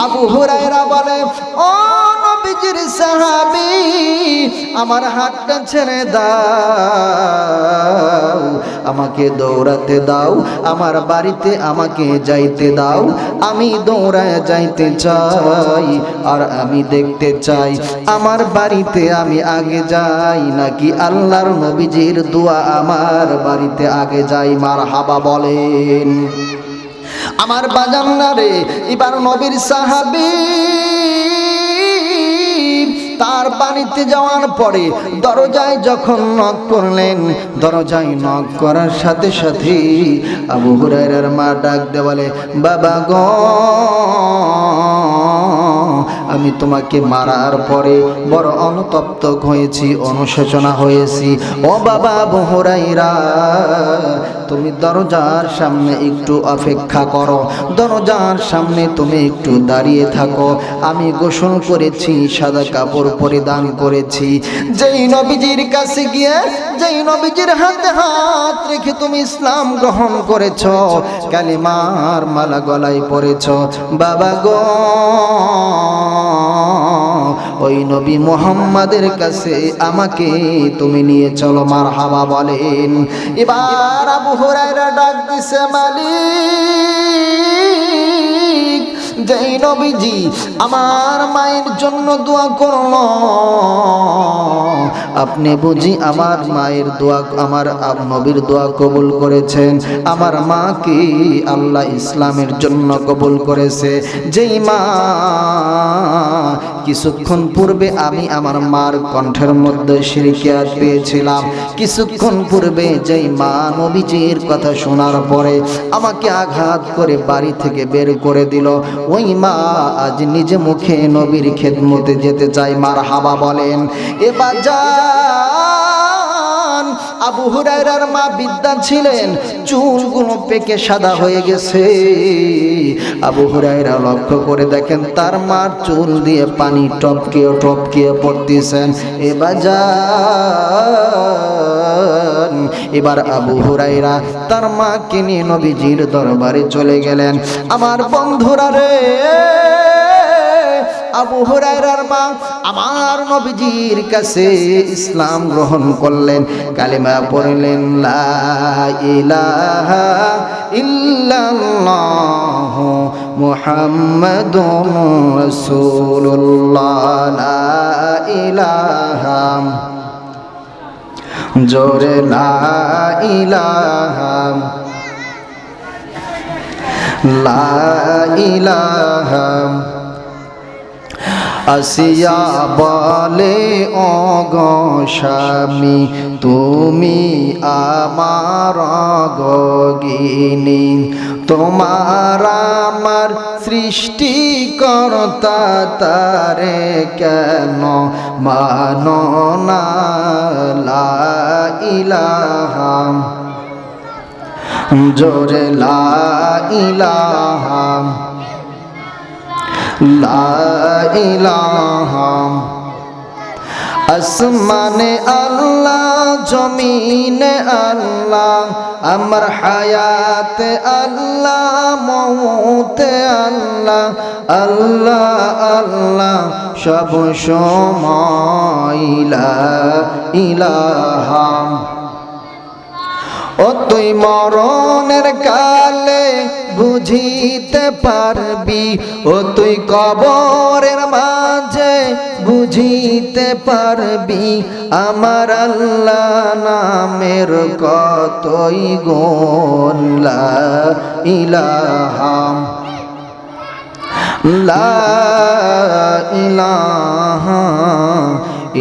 আবু হুরায়রা বলে, ও নবীজির সাহাবী, আমার হাতটা ছেড়ে দাও, আমাকে দৌড়াতে দাও, আমার বাড়িতে আমাকে যাইতে দাও, আমি দৌড়ায় যাইতে চাই, আর আমি দেখতে চাই আমার বাড়িতে আমি আগে যাই নাকি আল্লাহর নবীজির দোয়া আমার বাড়িতে আগে যাই। মারহাবা বলেন। আমার বাজানরা রে, এবার নবীর সাহাবী তার বাড়িতে যাওয়ার পরে দরজায় যখন নক করলেন, দরজায় নক করার সাথে সাথে আবু হুরায়রার মা ডাক দিয়ে বলে, বাবা গো, আমি তোমাকে মারার পরে বড় অনুতপ্ত হয়েছি, অনুশোচনা হয়েছি। ও বাবা আবু হুরায়রা, তুমি দরজার সামনে একটু অপেক্ষা করো, দরজার সামনে তুমি একটু দাঁড়িয়ে থাকো। আমি গোসল করেছি, সাদা কাপড় পরিধান করেছি, যেই নবীজির কাছে গিয়ে, যেই নবীজির হাতে হাত রেখে তুমি ইসলাম গ্রহণ করেছ, কালিমার মালা গলায় পরেছ, বাবা গো, ওই নবী মুহাম্মাদের কাছে আমাকে তুমি নিয়ে চলো। মারহাবা বলেন। এবার আবু হুরায়রা ডাক দিছে, মালিক, যেই নবীজি আমার মায়ের জন্য দোয়া করলো, আপনি বুঝি আমার মায়ের দোয়া, আমার নবীর দোয়া কবুল করেছেন, আমার মাকে আল্লাহ ইসলামের জন্য কবুল করেছে। যেই মা কিছুক্ষণ পূর্বে আমি আমার মার কণ্ঠের মধ্যে শিরকিয়াত পেয়েছিলাম, কিছুক্ষণ পূর্বে যেই মা নবীজির কথা শোনার পরে আমাকে আঘাত করে বাড়ি থেকে বের করে দিল, ওই মা আজ নিজে মুখে নবীর খেদমতে যেতে চাই। মারহাবা বলেন। এবার আবু হুরায়রার মা বিদ্যা ছিলেন, চুলগুলো পেকে সাদা হয়ে গেছে। আবু হুরায়রা লক্ষ্য করে দেখেন তার মার চুল দিয়ে পানি টপকিয়ে টপকিয়ে পড়তেছেন। এবার আবু হুরায়রা তার মাকে নিয়ে নবীজির দরবারে চলে গেলেন। আমার বন্ধুরা রে, আবু হুরায়রার মা আমার নবীজির কাছে ইসলাম গ্রহণ করলেন, কালিমা পড়লেন লা ইলাহা ইল্লাল্লাহ মুহাম্মাদুর রাসূলুল্লাহ। লা ইলাহা, জোরে লা ইলাহা, লা ইলাহা। আসিয়া বলে ও গো স্বামী তুমি আমার গগিনী, তোমার আমার সৃষ্টিকর্তা তারে কেন মানো না। লা ইলাহা, জোরে লা ইলাহা, লা ইলাহা। আসমানে আল্লাহ, জমিনে আল্লাহ, আমার হায়াতে আল্লাহ, মৌতে আল্লাহ, আল্লাহ আল্লাহ সব সময় লা ইলাহা। ও তুই মরণের কালে বুঝিতে পারবি, ও তুই কবরের মাঝে বুঝিতে পারবি, আমার আল্লাহ নামের কতই গুণ। লা ইলাহা, লা ইলাহা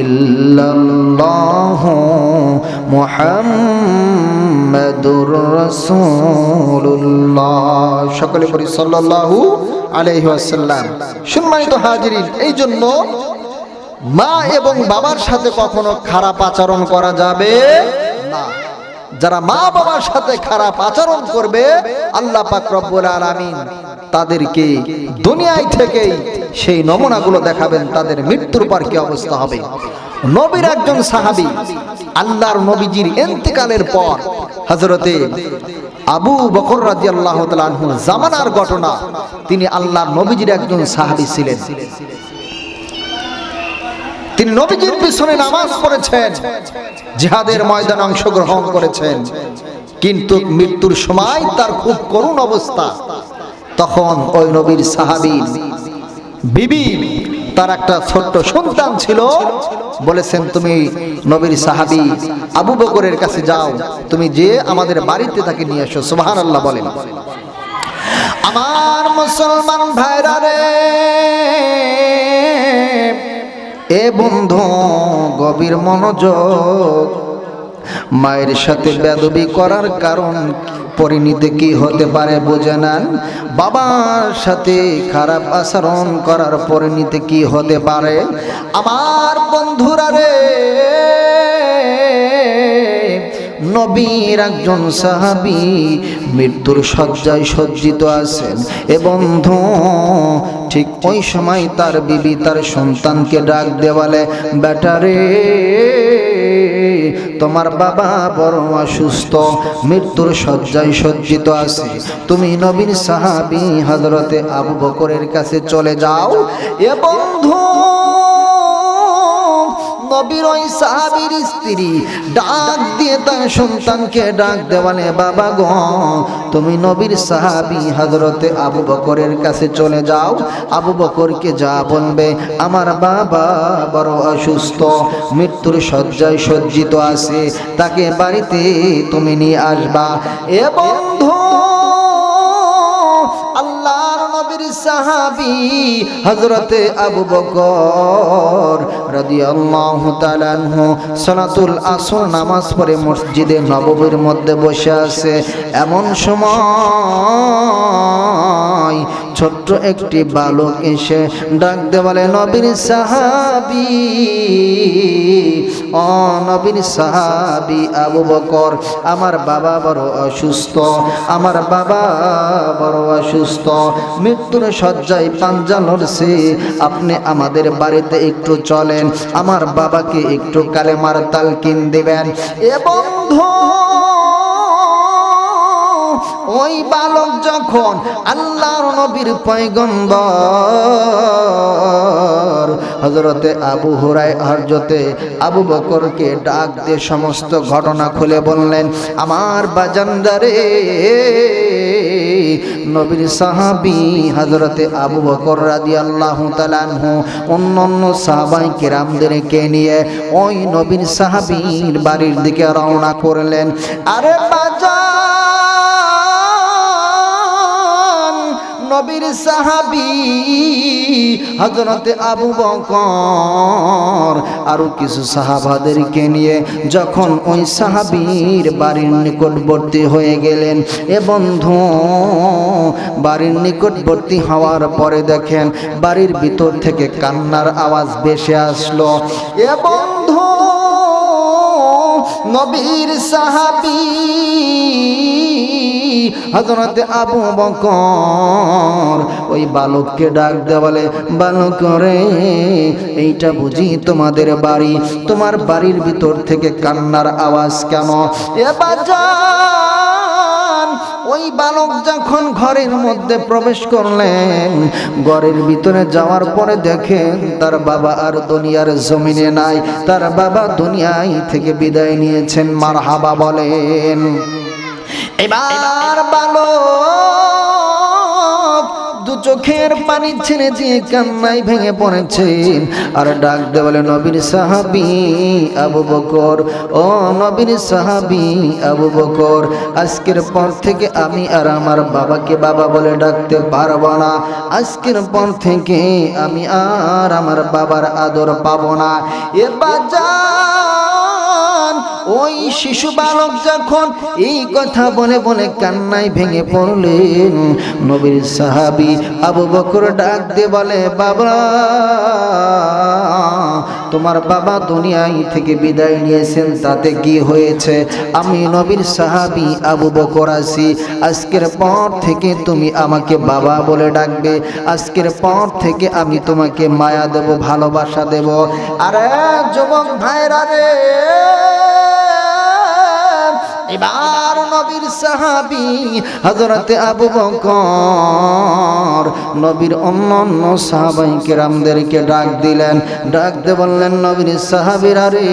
ইল্লাল্লাহ মুহাম্মাদুর রাসূলুল্লাহ। সকলে পড়ি সাল্লাল্লাহু আলাইহি ওয়াসাল্লাম। সম্মানিত হাজিরিন, এই জন্য মা এবং বাবার সাথে কখনো খারাপ আচরণ করা যাবে না। যারা মা বাবার সাথে খারাপ আচরণ করবে আল্লাহ পাক রব্বুল আলামিন তাদেরকে দুনিয়ায় থেকেই সেই নমুনাগুলো দেখাবেন, তাদের মৃত্যুর পর কি অবস্থা হবে। নবীর একজন সাহাবী, আল্লাহর নবীজির ইন্তেকালের পর হযরতে আবু বকর রাদিয়াল্লাহু তাআলা আনহু জামানার ঘটনা, তিনি আল্লাহর নবীজির একজন সাহাবী ছিলেন। তিনি নবীজির পিছনে নামাজ পড়েছেন, জিহাদের ময়দানে অংশগ্রহণ করেছেন, কিন্তু মৃত্যুর সময় তার খুব করুণ অবস্থা। তখন ওই নবীর সাহাবীর বিবি, তার একটা ছোট্ট সন্তান ছিল, বলেছেন তুমি নবীর সাহাবী আবু বকরের কাছে যাও, তুমি যে আমাদের বাড়িতে তাকে নিয়ে এসো। সুবহানাল্লাহ বলেন। আমার মুসলমান ভাইরা রে, এ বন্ধু গভীর মনোযোগ। মায়ের সাথে বেয়াদবি করার কারণ পরিণতি কি হতে পারে বুঝে নেন। বাবার সাথে খারাপ আচরণ করার পরিণতি কি হতে পারে। আমার বন্ধুরা রে, নবীর একজন সাহাবী মৃত্যুর শয্যায় সজ্জিত আছেন, এ বন্ধু ঠিক ওই সময় তার বিবি তার সন্তানকে ডাক দিয়ে বলে, বেটা রে, তোমার বাবা বড় অসুস্থ, মৃত্যুর শয্যায় সজ্জিত আছে, তুমি নবীর সাহাবী হযরতে আবু বকরের কাছে চলে যাও। এ বন্ধু নবীর ওই সাহাবীর স্ত্রী ডাক দিয়ে তার সন্তানকে ডাক দেওয়ালে, বাবা গো, তুমি নবীর সাহাবী হযরতে আবু বকরের কাছে চলে যাও, আবু বকরকে যা বলবে আমার বাবা বড় অসুস্থ, মৃত্যুর শয্যায় সজ্জিত আছে, তাকে বাড়িতে তুমি নিয়ে আসবা। এ বন্ধু আল্লাহর নবীর সাহাবী হযরতে আবু বকর রাদিয়াল্লাহু তাআলা আনহু সালাতুল আসর নামাজ পড়ে মসজিদে নববীর মধ্যে বসে আছে। এমন সময় ছোট্ট একটি বালক এসে ডাক দিয়ে বলে, নবীর সাহাবী, ও নবীর সাহাবী আবু বকর, আমার বাবা বড় অসুস্থ, আমার বাবা বড় অসুস্থ, মৃত্যুর শয্যায় পাঞ্জা লড়ছে, আপনি আমাদের বাড়িতে একটু চলেন, আমার বাবাকে একটু কালেমার তালকিন দিবেন। এ বন্ধু ওই বালক যখন আল্লাহর নবীর পয়গম্বর হযরতে আবু হুরায়রা হযরতে আবু বকরকে ডাক দিয়ে সমস্ত ঘটনা খুলে বললেন, আমার বাজানদারে নবীর সাহাবী হযরতে আবু বকর রাদিয়াল্লাহু তাআলা আনহু অন্যান্য সাহাবায়ে কেরামদেরকে নিয়ে ওই নবীর সাহাবীর বাড়ির দিকে রওনা করলেন। আরে বাজান, নবীর সাহাবী হযরতে আবু বকর আরো কিছু সাহাবাদেরকে নিয়ে যখন ওই সাহাবীর বাড়ির নিকটবর্তী হয়ে গেলেন, এ বন্ধু বাড়ির নিকটবর্তী হওয়ার পরে দেখেন বাড়ির ভিতর থেকে কান্নার আওয়াজ ভেসে আসলো। এ বন্ধু, নবীর সাহাবী হযরতে আবু বকর ওই বালককে ডাক দেয়া বলে, বালক রে, এইটা বুঝি তোমাদের বাড়ি? তোমার বাড়ির ভিতর থেকে কান্নার আওয়াজ কেন? এ বাজান, ওই বালক যখন ঘরের মধ্যে প্রবেশ করলেন, ঘরের ভিতরে যাওয়ার পরে দেখেন তার বাবা আর দুনিয়ার জমিনে নাই, তার বাবা দুনিয়ায় থেকে বিদায় নিয়েছেন। মারহাবা বলেন। এবার বালক দু চোখের পানি ছেড়ে দিয়ে কান্নায় ভেঙে পড়েছেন আর ডাক দিয়ে বলে, নবীর সাহাবী আবু বকর, ও নবীর সাহাবী আবু বকর, আজকের পর থেকে আমি আর আমার বাবাকে বাবা বলে ডাকতে পারবো না। আজকের পর থেকে আমি আর আমার বাবার আদর পাবো না। এ বাজান, ওই শিশু বালক যখন এই কথা বলে বলে কান্নায় ভেঙে পড়লেন, নবীর সাহাবী আবু বকর ডাক দিয়ে বলে, বাবা, তোমার বাবা দুনিয়ায় থেকে বিদায় নিয়েছেন, তাতে কি হয়েছে? আমি নবীর সাহাবী আবু বকর আছি। আজকের পর থেকে তুমি আমাকে বাবা বলে ডাকবে। আজকের পর থেকে আমি তোমাকে মায়া দেব, ভালোবাসা দেব। আরে যুবক ভাইরা রে, এবার নবীর সাহাবী হযরতে আবু বকর নবীর অন্যান্য সাহাবায়ে কেরামদেরকে ডাক দিলেন। ডাক দিয়ে বললেন, নবীর সাহাবীরা রে,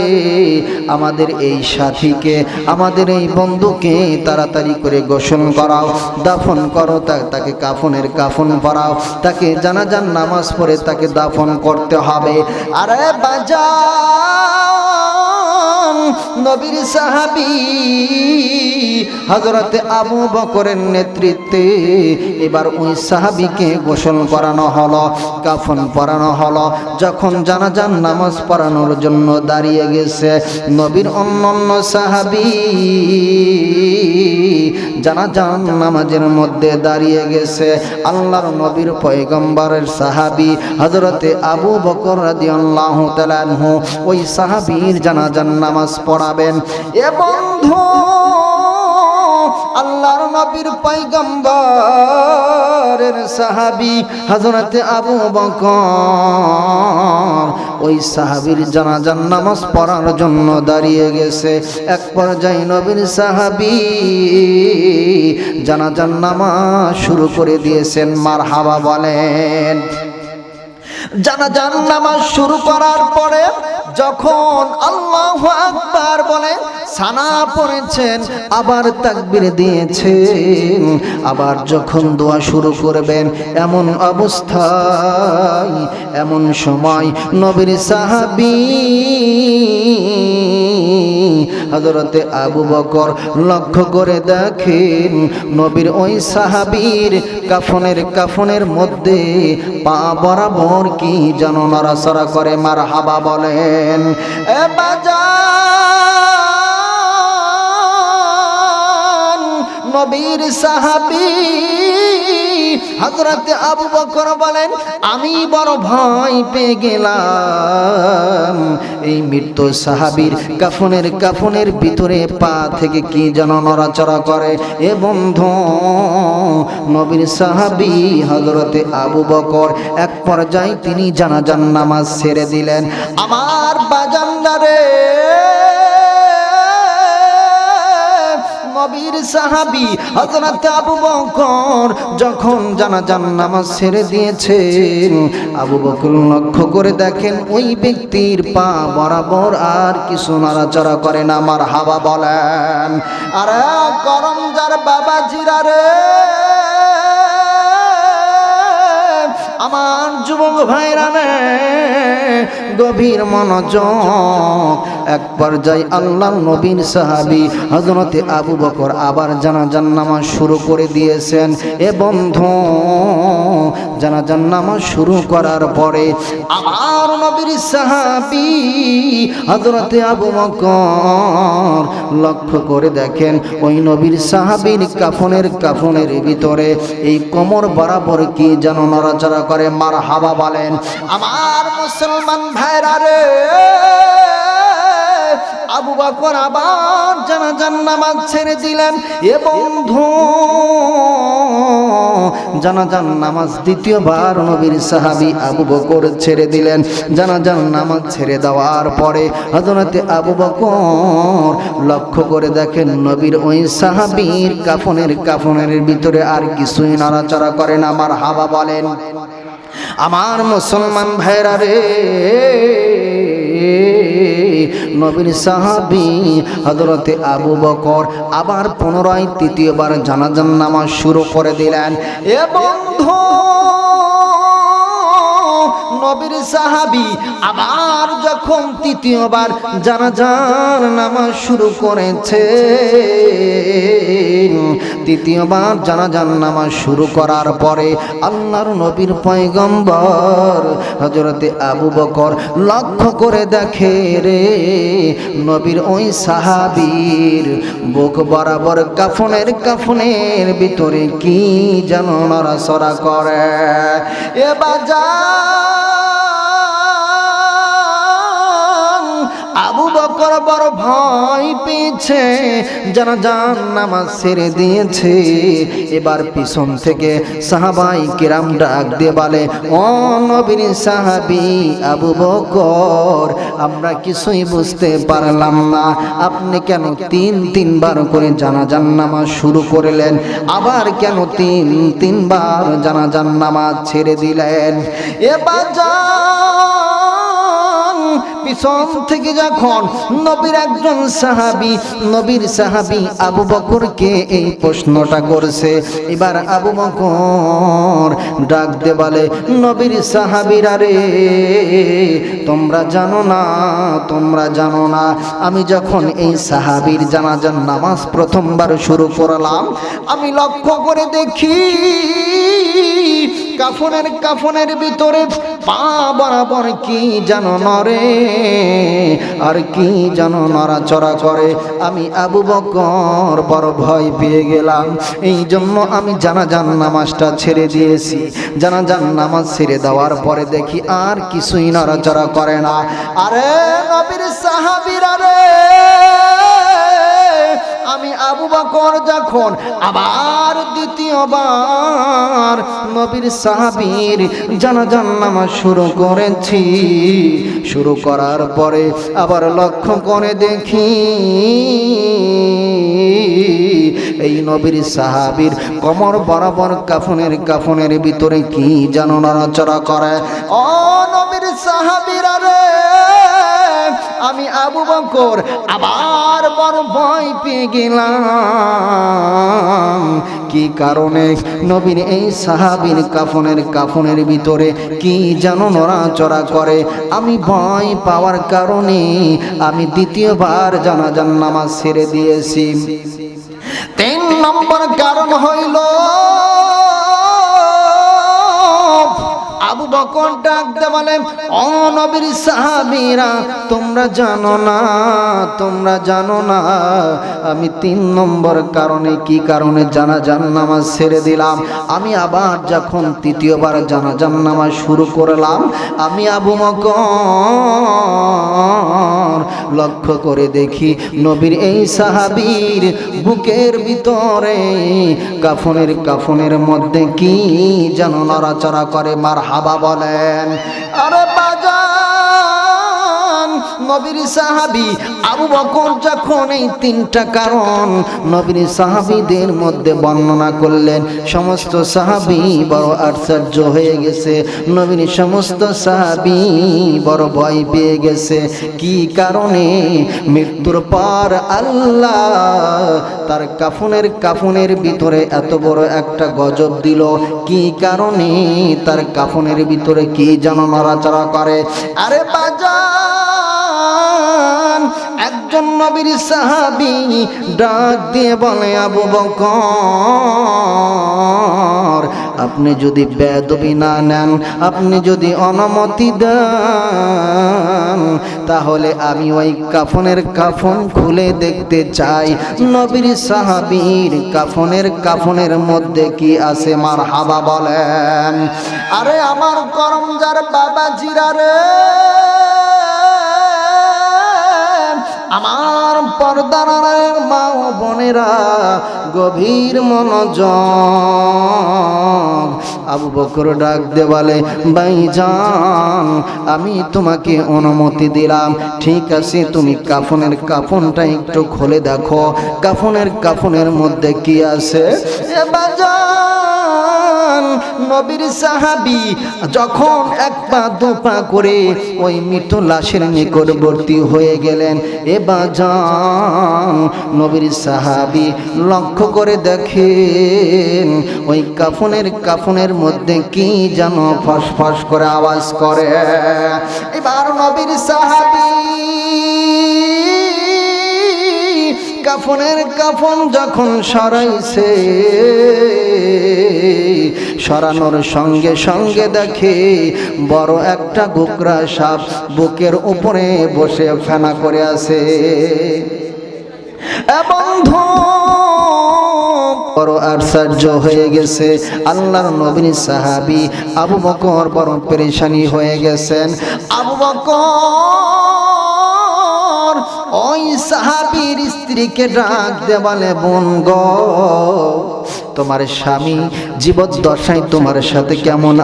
আমাদের এই সাথীকে, আমাদের এই বন্ধুকে তাড়াতাড়ি করে গোসল করাও, দাফন করো, তাকে কাফনের কাফন পরাও, তাকে জানাজার নামাজ পড়ে তাকে দাফন করতে হবে। আরে বাজান, নবীর সাহাবী হযরতে আবু বকরের নেতৃত্বে এবার ওই সাহাবীকে গোসল করানো হলো, কাফন পরানো হলো। যখন জানাজার নামাজ পড়ানোর জন্য দাঁড়িয়ে গেছে, নবীর অন্যান্য সাহাবী জানাজার নামাজের মধ্যে দাঁড়িয়ে গেছে। আল্লাহর নবীর পয়গম্বরের সাহাবী হযরতে আবু বকর রাদিয়াল্লাহু তাআলা আনহু ওই সাহাবীর জানাজার নামাজ পড়াবেন। এ বন্ধু, আল্লাহর নবীর পয়গম্বরের সাহাবী হযরতে আবু বকর ওই সাহাবীর জানাজার নামাজ পড়ার জন্য দাঁড়িয়ে গেছে। এক পর্যায়ে নবীর সাহাবী জানাজার নামাজ শুরু করে দিয়েছেন। মারহাবা বলেন। জানাজার নামাজ শুরু করার পরে যখন আল্লাহু আকবার বলে সানা পড়েছেন, আবার তাকবীর দিয়েছেন, আবার যখন দোয়া শুরু করবেন, এমন অবস্থায় এমন সময় নবীর সাহাবী হযরতে আবু বকর লক্ষ্য করে দেখেন নবীর ওই সাহাবীর কাফনের মধ্যে পা বরাবর কি যেন নড়াচড়া করে। মারহাবা বলেন। এ বাজান, নবীর সাহাবী হযরতে আবু বকর বলেন, আমি বড় ভয় পেয়ে গেলাম। এই মৃত্যু সাহাবীর কাফনের ভিতরে পা থেকে কি যেন নড়াচড়া করে। এ বন্ধু, নবীর সাহাবী হযরতে আবু বকর এক পর্যায়ে তিনি জানাজার নামাজ ছেড়ে দিলেন। আমার বাজানদারে, নবীর সাহাবী হযরত আবু বকর যখন জানাজার নামাজ ছেড়ে দিয়েছেন, আবু বকর লক্ষ্য করে দেখেন ওই ব্যক্তির পা বরাবর আর কিছু নড়াচড়া করে না। মারহাবা বলেন। আরে করমজার বাবাজিরা রে, আমার যুবক ভাইরা রে, গভীর মনোযোগ। এক পর্যায়ে আল্লাহর নবীর সাহাবী হযরতে আবু বকর আবার জানাজার নামাজ শুরু করে দিয়েছেন। এ বন্ধু, জানাজার নামাজ শুরু করার পরে আমার নবীর সাহাবী হযরতে আবু বকর লক্ষ্য করে দেখেন ওই নবীর সাহাবীর কাফনের ভিতরে এই কোমর বরাবর কি যেন নড়াচড়া করে। মারহাবা বলেন। আমার মুসলমান ভাইরা রে, আবু বকর আবার জানাজার নামাজ ছেড়ে দিলেন। এ বন্ধু, জানাজার নামাজ দ্বিতীয়বার নবীর সাহাবী আবু বকর ছেড়ে দিলেন। জানাজার নামাজ ছেড়ে দেওয়ার পরে হযরতে আবু বকর লক্ষ্য করে দেখেন নবীর ওই সাহাবীর কাফনের ভিতরে আর কিছুই নড়াচড়া করে না। মারহাবা বলেন। আমার মুসলমান ভাইরা রে, নবীর সাহাবী হযরতে আবু বকর আবার পুনরায় তৃতীয়বার জানাজার নামাজ শুরু করে দিলেন। এ বন্ধু, নবীর সাহাবী আবার যখন তৃতীয়বার জানাজার নামাজ শুরু করেছে, তৃতীয়বার জানাজার নামাজ শুরু করার পরে আল্লাহর নবীর পয়গম্বর হযরতে আবু বকর লক্ষ্য করে দেখে রে, নবীর ওই সাহাবীর বুক বরাবর কাফনের ভিতরে কি যেন নড়াচড়া করে। এ আবু বকর বড় ভয় পেয়েছে, জানাজার নামাজ ছেড়ে দিয়েছে। এবার পিছন থেকে সাহাবাই কিরাম ডাক দিয়ে বলে, ও নবীর সাহাবী আবু বকর, আমরা কিছুই বুঝতে পারলাম না, আপনি কেন তিনবার করে জানাজার নামাজ শুরু করলেন, আবার কেন তিনবার জানাজার নামাজ ছেড়ে দিলেন। এবার পিছন থেকে যখন নবীর একজন নবীর সাহাবী আবু বকরকে এই প্রশ্নটা করছে, এবার আবু বকর ডাক দে বলে, নবীর সাহাবীরা রে, তোমরা জানো না আমি যখন এই সাহাবীর জানাজার নামাজ প্রথমবার শুরু করলাম, আমি লক্ষ্য করে দেখি কাফনের ভিতরে পা বরাবর কি যেন নড়ে আর কি যেন নড়াচড়া করে। আমি আবু বকর বড় ভয় পেয়ে গেলাম, এই জন্য আমি জানাজার নামাজটা ছেড়ে দিয়েছি। জানাজার নামাজ ছেড়ে দেওয়ার পরে দেখি আর কিছুই নড়াচড়া করে না। আরে নবীর সাহাবীরা রে, আমি আবু বকর যখন আবার দ্বিতীয়বার নবীর সাহাবীর জানাজার নামাজ শুরু করেছি, শুরু করার পরে আবার লক্ষ্য করে দেখি এই নবীর সাহাবীর কোমর বরাবর কাফনের ভিতরে কি যেন নড়াচড়া করে। ও নবীর সাহাবীরা রে, আমি আবু বকর আবার বড় ভয় পেয়ে গেলাম। কি কারণে? নবীর এই সাহাবীর কাফনের ভিতরে কি যেন নড়াচড়া করে। আমি ভয় পাওয়ার কারণে আমি দ্বিতীয়বার জানাজার নামাজ ছেড়ে দিয়েছি। 3 নম্বর কারণ হইল, আবু বকর ডাকতে বলেন, ও নবীর সাহাবীরা, তোমরা জানো না আমি 3 নম্বর কারণে, কি কারণে জানাজার নামাজ ছেড়ে দিলাম। আমি আবার যখন তৃতীয়বার জানাজার নামাজ শুরু করলাম, আমি আবু বকর লক্ষ্য করে দেখি নবীর এই সাহাবীর বুকের ভিতরে কাফনের মধ্যে কি যেন নড়াচড়া করে। মারহাবা বলেন। আরে বাজান, নবীর সাহাবী আবু বকর যখন এই তিনটা কারণ নবীর সাহাবীদের মধ্যে বর্ণনা করলেন, সমস্ত সাহাবী বড় আশ্চর্য হয়ে গেছে। নবীর সমস্ত সাহাবী বড় ভয় পেয়ে গেছে। কি কারণে? মৃত্যুর পর আল্লাহ তার কাফনের ভিতরে এত বড় একটা গজব দিল। কি কারণে? তার কাফনের ভিতরে কি যেন নড়াচড়া করে। আরে বাজান, একজন নবীর সাহাবী ডাক দিয়ে বলে, আবু বকর, আপনি যদি বেয়াদবি না নেন, আপনি যদি অনুমতি দেন, তাহলে আমি ওই কাফন খুলে দেখতে চাই নবীর সাহাবীর কাফনের মধ্যে কি আছে। মারহাবা বলেন। আরে আমার করমজার বাবা জিরা রে, আমার পর্দার মা ও বোনেরা, গভীর মনোযোগ। আবু বকর ডাক দে বলে, ভাইজান, আমি তোমাকে অনুমতি দিলাম, ঠিক আছে, তুমি কাফনটা একটু খুলে দেখো, কাফনের মধ্যে কি আছে। এ বাজান, নবীর সাহাবী যখন এক পা দু পা করে ওই মৃত লাশের নিকটবর্তী হয়ে গেলেন, এ বাজান, নবীর সাহাবী লক্ষ্য করে দেখেন ওই কাফনের মধ্যে কি যেন ফসফস করে আওয়াজ করে। এবার নবীর সাহাবী কাফন যখন সরাইছে, সরানোর সঙ্গে সঙ্গে দেখে বড় একটা গোকরা সাপ বুকের উপরে বসে ফেনা করে আছে। বন্ধু বড় আশ্চর্য হয়ে গেছে। আল্লাহর নবীর সাহাবী আবু বকর বড় পেরেশানি হয়ে গেছেন। আবু বকর ওই সাহাবীর স্ত্রীকে ডাক দিয়ে বলে, বোন গো, তোমার স্বামী জীবদ্দশায় তোমার সাথে কেমন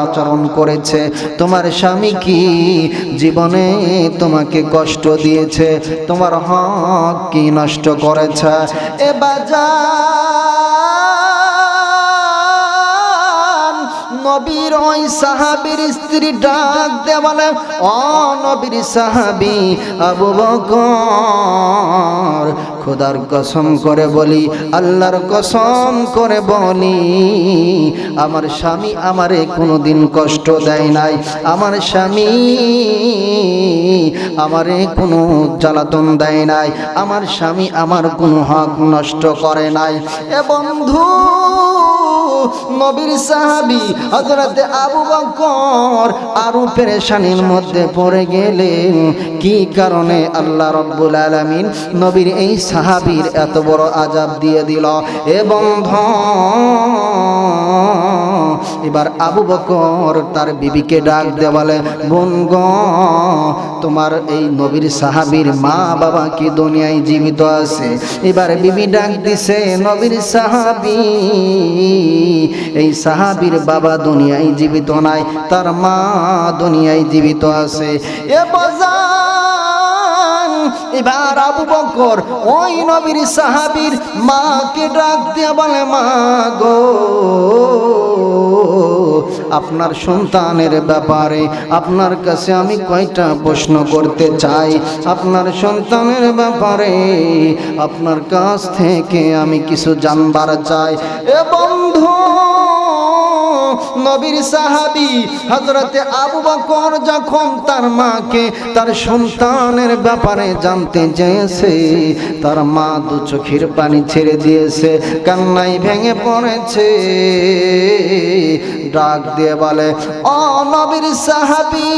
আচরণ করেছে? তোমার স্বামী কি জীবনে তোমাকে কষ্ট দিয়েছে? তোমার হক কি নষ্ট করেছে? এ বাজার, নবীর ওই সাহাবীর স্ত্রী ডাক দে বলে, ও নবীর সাহাবী আবু বকর, খোদার কসম করে বলি, আল্লাহর কসম করে বলি, আমার স্বামী আমারে কোনোদিন কষ্ট দেয় নাই, আমার স্বামী আমারে কোনো জ্বালাতন দেয় নাই, আমার স্বামী আমার কোনো হক নষ্ট করে নাই। এ বন্ধু, নবীর সাহাবী হযরত আবু বকর আরো পেরেশানির মধ্যে পড়ে গেলেন। কি কারণে? আল্লাহ রাব্বুল আলামিন নবীর এই সাহাবীর এত বড় আযাব দিয়ে দিল। এ বন্ধু, এবার আবু বকর তার বিবিকে ডাক দিয়ে বলে, বোন গো, তোমার এই নবীর সাহাবীর মা বাবা কি দুনিয়ায় জীবিত আছে? এবার বিবি ডাক দিছে, নবীর সাহাবী, এই সাহাবীর বাবা দুনিয়ায় জীবিত নাই, তার মা দুনিয়ায় জীবিত আছে। এ বাজান, এবার আবু বকর ওই নবীর সাহাবীর মাকে ডাক দিয়ে বলে, মা গো, আপনার সন্তানের ব্যাপারে আপনার কাছে আমি কয়টা প্রশ্ন করতে চাই। আপনার সন্তানের ব্যাপারে আপনার কাছ থেকে আমি কিছু জানবার চাই। এ বন্ধু, নবীর সাহাবী হযরত আবু বকর যখন তার মাকে তার সন্তানের ব্যাপারে জানতে চেয়েছে, তার মা দু চোখের পানি ছেড়ে দিয়েছে, কান্নায় ভেঙে পড়েছে। ডাক দিয়ে বলে, ও নবীর সাহাবী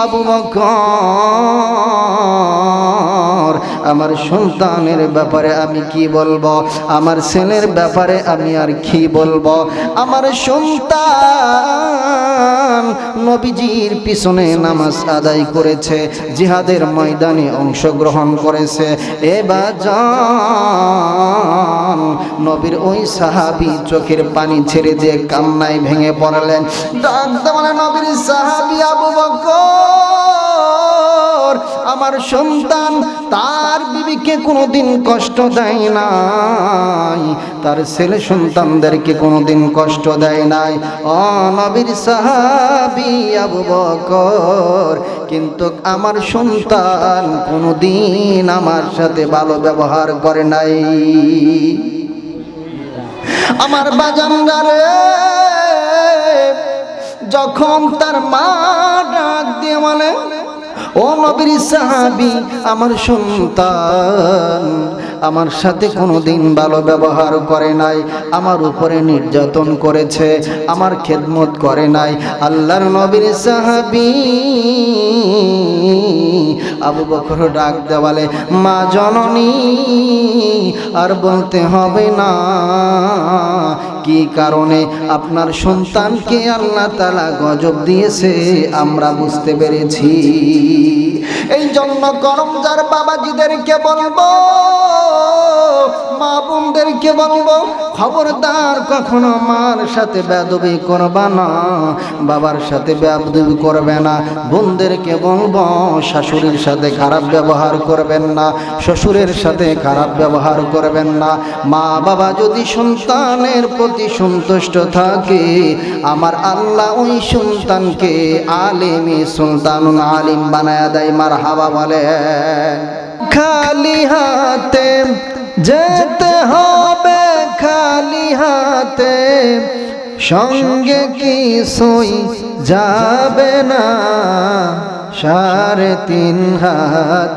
আবু বকর, আমার সন্তানের ব্যাপারে আমি কি বলবো? আমার ছেলের ব্যাপারে আমি আর কি বলবো? আমার সন্তান নবীজির পিছনে নামাজ আদায় করেছে, জিহাদের ময়দানে অংশগ্রহণ করেছে। এবার জান, নবীর ওই সাহাবী চোখের পানি ছেড়ে দিয়ে কান্নায় ভেঙে পড়লেন। ডাক দেওয়া নবীর সাহাবী আবু বকর, আমার সন্তান তার বিবিকে কোনোদিন কষ্ট দেয় নাই, তার ছেলে সন্তানদেরকে কোনোদিন কষ্ট দেয় নাই। ও নবীর সাহাবী আবু বকর, কিন্তু আমার সন্তান কোনোদিন আমার সাথে ভালো ব্যবহার করে নাই। আমার বাজানরা রে, যখন তার মা ডাক দিয়ে বলে, ও নবীর সাহাবী, আমার সন্তান আমার সাথে কোনোদিন ভালো ব্যবহার করে নাই, আমার উপরে নির্যাতন করেছে, আমার খেদমত করে নাই। আল্লাহর নবীর সাহাবী আবু বকর ডাক দেওয়ালে, মা জননী, আর বলতে হবে না কি কারণে আপনার সন্তানকে আল্লাহ তাআলা গজব দিয়েছে আমরা বুঝতে পেরেছি। এই জন্য করমজার বাবাজিদেরকে বলবো, মা বোনদেরকে বলবো, খবরদার কখনো মার সাথে বেয়াদবি করবা না, বাবার সাথে বেয়াদবি করবে না। বোনদেরকে বলবো, শাশুড়ির সাথে খারাপ ব্যবহার করবেন না, শ্বশুরের সাথে খারাপ ব্যবহার করবেন না। মা বাবা যদি সন্তানের প্রতি সন্তুষ্ট থাকে, আমার আল্লাহ ওই সন্তানকে আলিমী সুলতানুল আলিম বানায়া দেয়। মারহাবা বলে। খালি হাতে যেতে হবে, খালি হাতে সঙ্গে কিছুই যাবে না, 3.5 হাত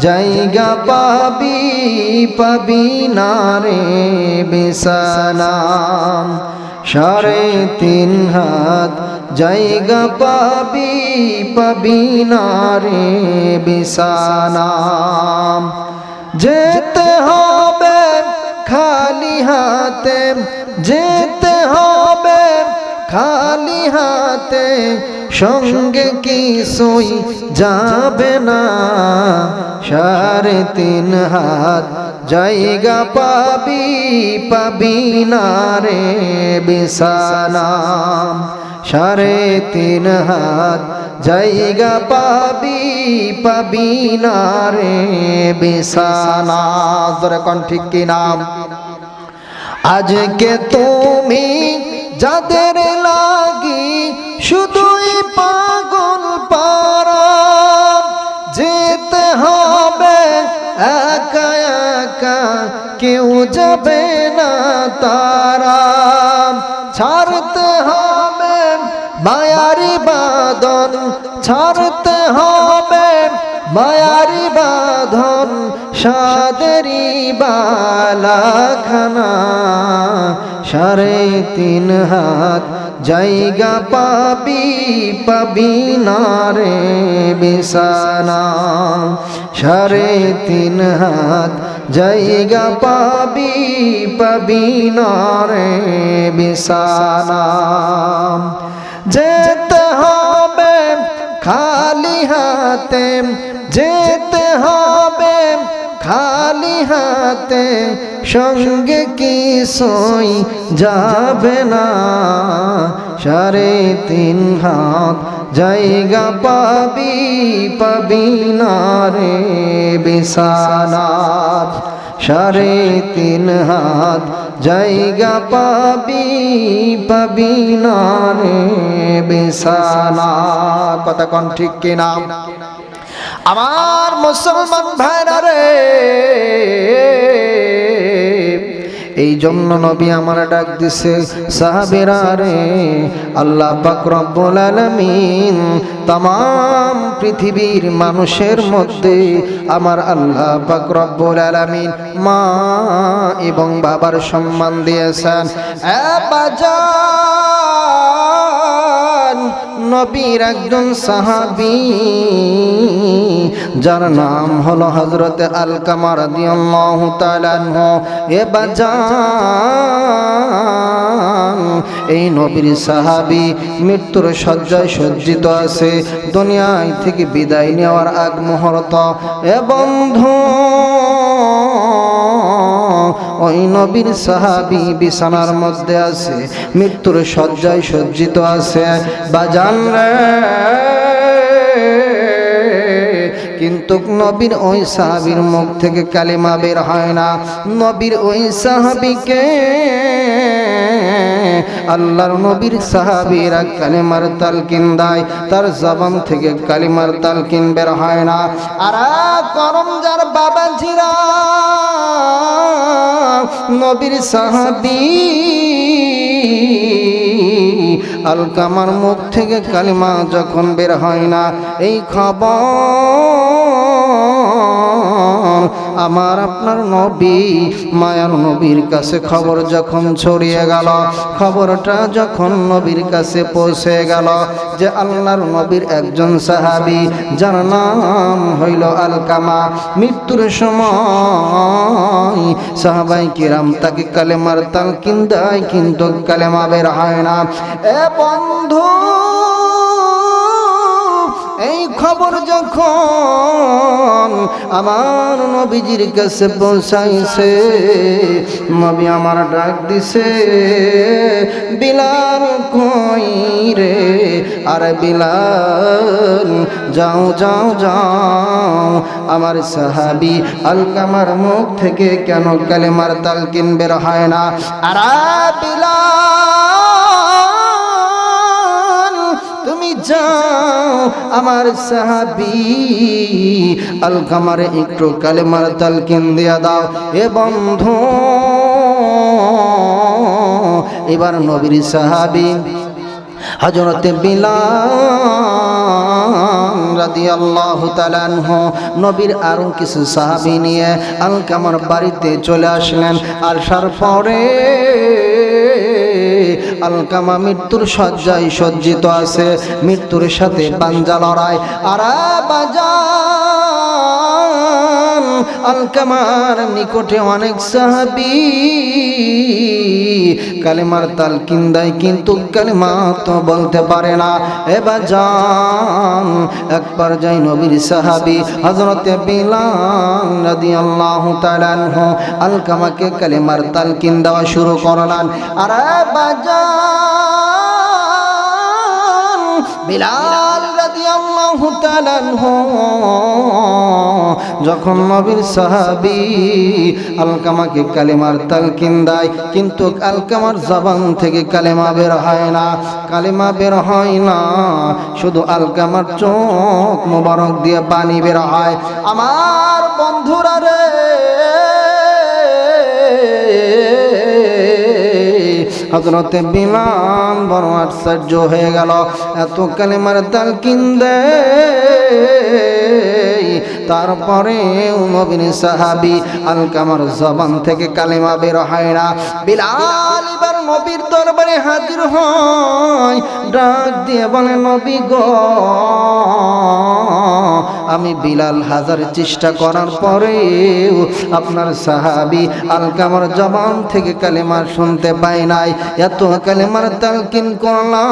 জায়গা পাবি, পাবি না রে বিছানা। 3.5 হাত জায়গা পাবি, পাবি না রে বিছানা। যেতে হবে খালি হাতে, যেতে হবে খালি হাতে সঙ্গে কিছুই যাবে না, 3.5 হাত জায়গা পাবি, পাবি না রে বিছানা। 3.5 হাত জায়গা পাবি, পাবি না রে বিছানা। জোরে কোন ঠিক কি নাম? আজকে তুমি যাদের লাগি শুধুই পাগল পারা, যেতে হবে একা একা, কেউ যাবে না তারা। ছাড়তে হবে মায়ারি বাঁধন, ছাড়তে হবে মায়ারি বাঁধন, সাদেরি বালাখানা। 3.5 হাত জায়গা পাবি, পাবি না রে বিছানা। 3.5 হাত জায়গা পাবি, পাবি না রে বিছানা। যেতে হবে খালি হাতে, যেতে হবে খালি হাতে সঙ্গে কিছুই যাবে না। 3.5 হাত জায়গা পাবি, পাবি না রে বিছানা। 3.5 হাত জায়গা পাবি, পাবি না রে বিছানা। কথা কোন ঠিক কিনা? আমার মুসলমান ভাইরা রে, এই জন্য নবী আমার ডাক দিছে, সাহাবীরা রে, আল্লাহ পাক রব্বুল আলামিন तमाम পৃথিবীর মানুষের মধ্যে আমার আল্লাহ পাক রব্বুল আলামিন মা এবং বাবার সম্মান দিয়েছেন। এ বাজান, নবীর একজন সাহাবী যার নাম হলো হযরত আলকামা রাদিয়াল্লাহু তাআলা আনহু। এ বাজান, এই নবীর সাহাবী মৃত্যুর শয্যায় সজ্জিত আছে, দুনিয়ায় থেকে বিদায় নেওয়ার আগ মুহূর্ত। এ বন্ধু, ওই নবীর সাহাবী বিছানার মধ্যে আছে, মৃত্যুর শয্যায় সজ্জিত আছে। বাজান রে, কিন্তু কিন্তু নবীর ওই সাহাবীর মুখ থেকে কালেমা বের হয় না। নবীর ওই সাহাবীকে আল্লাহর নবীর সাহাবীরা কালেমার তালকিন দেয়, তার জবান থেকে কালেমার তালকিন বের হয় না। আর করমজার বাবাজিরা, নবীর সাহাবী আলকামার মুখ থেকে কালিমা যখন বের হয় না, এই খবর আমার আপনার নবী মায়ার নবীর কাছে খবর যখন ছড়িয়ে গেল, খবরটা যখন নবীর কাছে পৌঁছে গেল যে আল্লাহর নবীর একজন সাহাবী যার নাম হইল আলকামা, মৃত্যুর সময় সাহাবায়ে কিরাম তাকে কালেমার তালকিন দেয়, কিন্তু কালেমা বের হয় না। এ বন্ধু, এই খবর যখন আমার নবীজির কাছে পৌঁছাইছে, নবী আমার ডাক দিছে, বিলাল কই রে? আরে বিলাল, যাও যাও যাও, আমার সাহাবী আলকামার মুখ থেকে কেন কালেমার তালকিন বের হয় না? আরে বিলাল, তুমি যাও, আমার সাহাবী আলকামারে একটু কালেমার তালকিন দিয়া দাও। এ বন্ধু, এবার নবীর সাহাবী হযরতে বিলাল রাদিয়াল্লাহু তাআলা আনহু নবীর আরো কিছু সাহাবী নিয়ে আলকামার বাড়িতে চলে আসলেন। আসার পরে আলকামা মৃত্যুর শয্যায় সজ্জিত আছে, মৃত্যুর সাথে পাঞ্জা লড়াই। আর বাজান, আলকামার নিকটে অনেক সাহাবী কালেমার তালকিন দেয়, কিন্তু কালেমা তো বলতে পারে না। এ বাজান, একবার যাই নবীর সাহাবী হযরতে বিলাল রাদিয়াল্লাহু তাআলা আনহু আলকামাকে কালেমার তালকিন দেওয়া শুরু করলেন। আর বাজান, বিলাল রাদিয়াল্লাহু তাআলা আনহু যখন নবীর সাহাবী আলকামাকে কালেমার তালকিন দেয়, কিন্তু আলকামার জবান থেকে কালেমা বের হয় না, কালেমা বের হয় না, শুধু আলকামার চোখ মোবারক দিয়ে পানি বের হয়। আমার বন্ধুরা রে, হযরতে বিলাল বড় আশ্চর্য হয়ে গেল, এত কালেমার তালকিন দেয়, তারপরে নবীর সাহাবী আলকামার জবান থেকে কালেমা বের হয় না। বিলাল এবার নবীর দরবারে হাজির হয়, ডাক দিয়ে বলে, নবী গো, আমি বিলাল হাজার চেষ্টা করার পরেও আপনার সাহাবী আলকামার জবান থেকে কালেমা শুনতে পাই নাই, এত কালেমার তালকিন করলাম,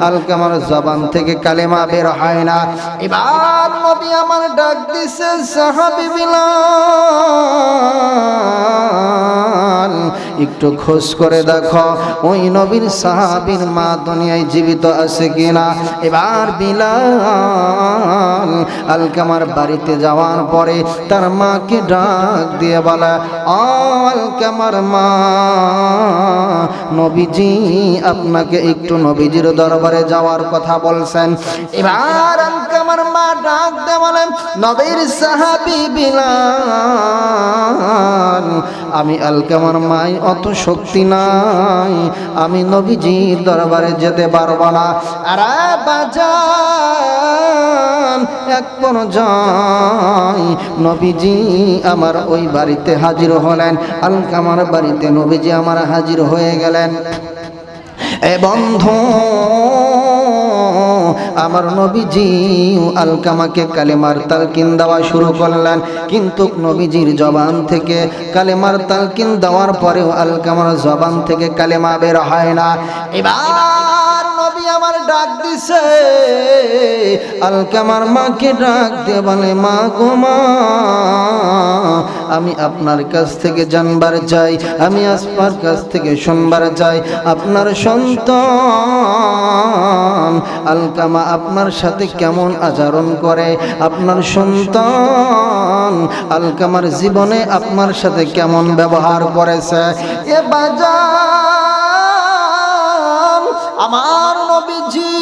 আলকামার জবান থেকে কালেমা বের হয় না। এবার নবী আমার ডাক দিছে, সাহাবী বিলাল, একটু খোঁজ করে দেখো ওই নবীর সাহাবীর মা দুনিয়ায় জীবিত আছে কিনা। এবার বিলাল আলকামার বাড়িতে যাওয়ার পরে তার মাকে ডাক দিয়ে বলে, আলকামার মা, নবীজি আপনাকে একটু নবীজির দরবারে যাওয়ার কথা বলছেন। এবার আলকামার মা ডাক দিয়ে বলেন, নবীর সাহাবী বিলাল, আমি আলকামার মাই অত শক্তি নাই, আমি নবীজির দরবারে যেতে পারবো না। আর বাজান, এক পর্যায়ে নবীজি আমার ওই বাড়িতে হাজির হলেন, আলকামার বাড়িতে নবীজি আমার হাজির হয়ে গেলেন। এ বন্ধু, আমার নবীজি আলকামাকে কালেমার তালকিন দেওয়া শুরু করলেন, কিন্তু নবীজির জবান থেকে কালেমার তালকিন দেওয়ার পরেও আলকামার জবান থেকে কালেমা বের হয় না। এবার নবী আমার ডাক দিছে, আলকামার মাকে ডাক দিয়ে বলে, মা গো মা, আমি আপনার কাছ থেকে জানবার চাই, আমি আপনার কাছ থেকে শুনবার চাই, আপনার সন্তান আলকামা আপনার সাথে কেমন আচরণ করে, আপনার সন্তান আলকামার জীবনে আপনার সাথে কেমন ব্যবহার করেছে। এ বাজার আমার নবীজি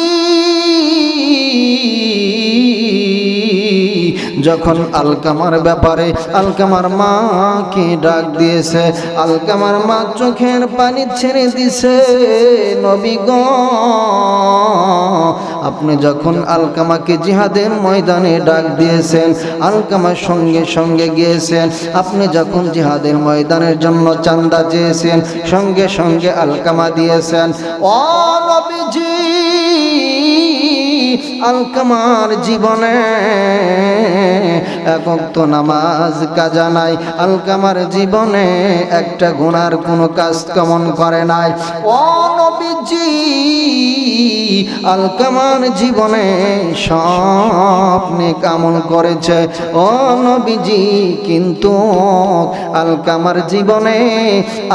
যখন আলকামার ব্যাপারে আলকামার মাকে ডাক দিয়েছে, আলকামার মা চোখের পানি ছেড়ে দিছে। নবী গো, আপনি যখন আলকামাকে জিহাদের ময়দানে ডাক দিয়েছেন, আলকামার সঙ্গে সঙ্গে গিয়েছেন। আপনি যখন জিহাদের ময়দানের জন্য চাঁদা চেয়েছেন, সঙ্গে সঙ্গে আলকামা দিয়েছেন। ও নবীজি, আলকামার জীবনে এক ওয়াক্ত নামাজ কাজা নাই, আলকামার জীবনে একটা গুনার কোনো কাজ কেমন করে নাই। ও নবীজি, আলকামার জীবনে স্বপ্নে কেমন করেছে। ও নবীজি, কিন্তু আলকামার জীবনে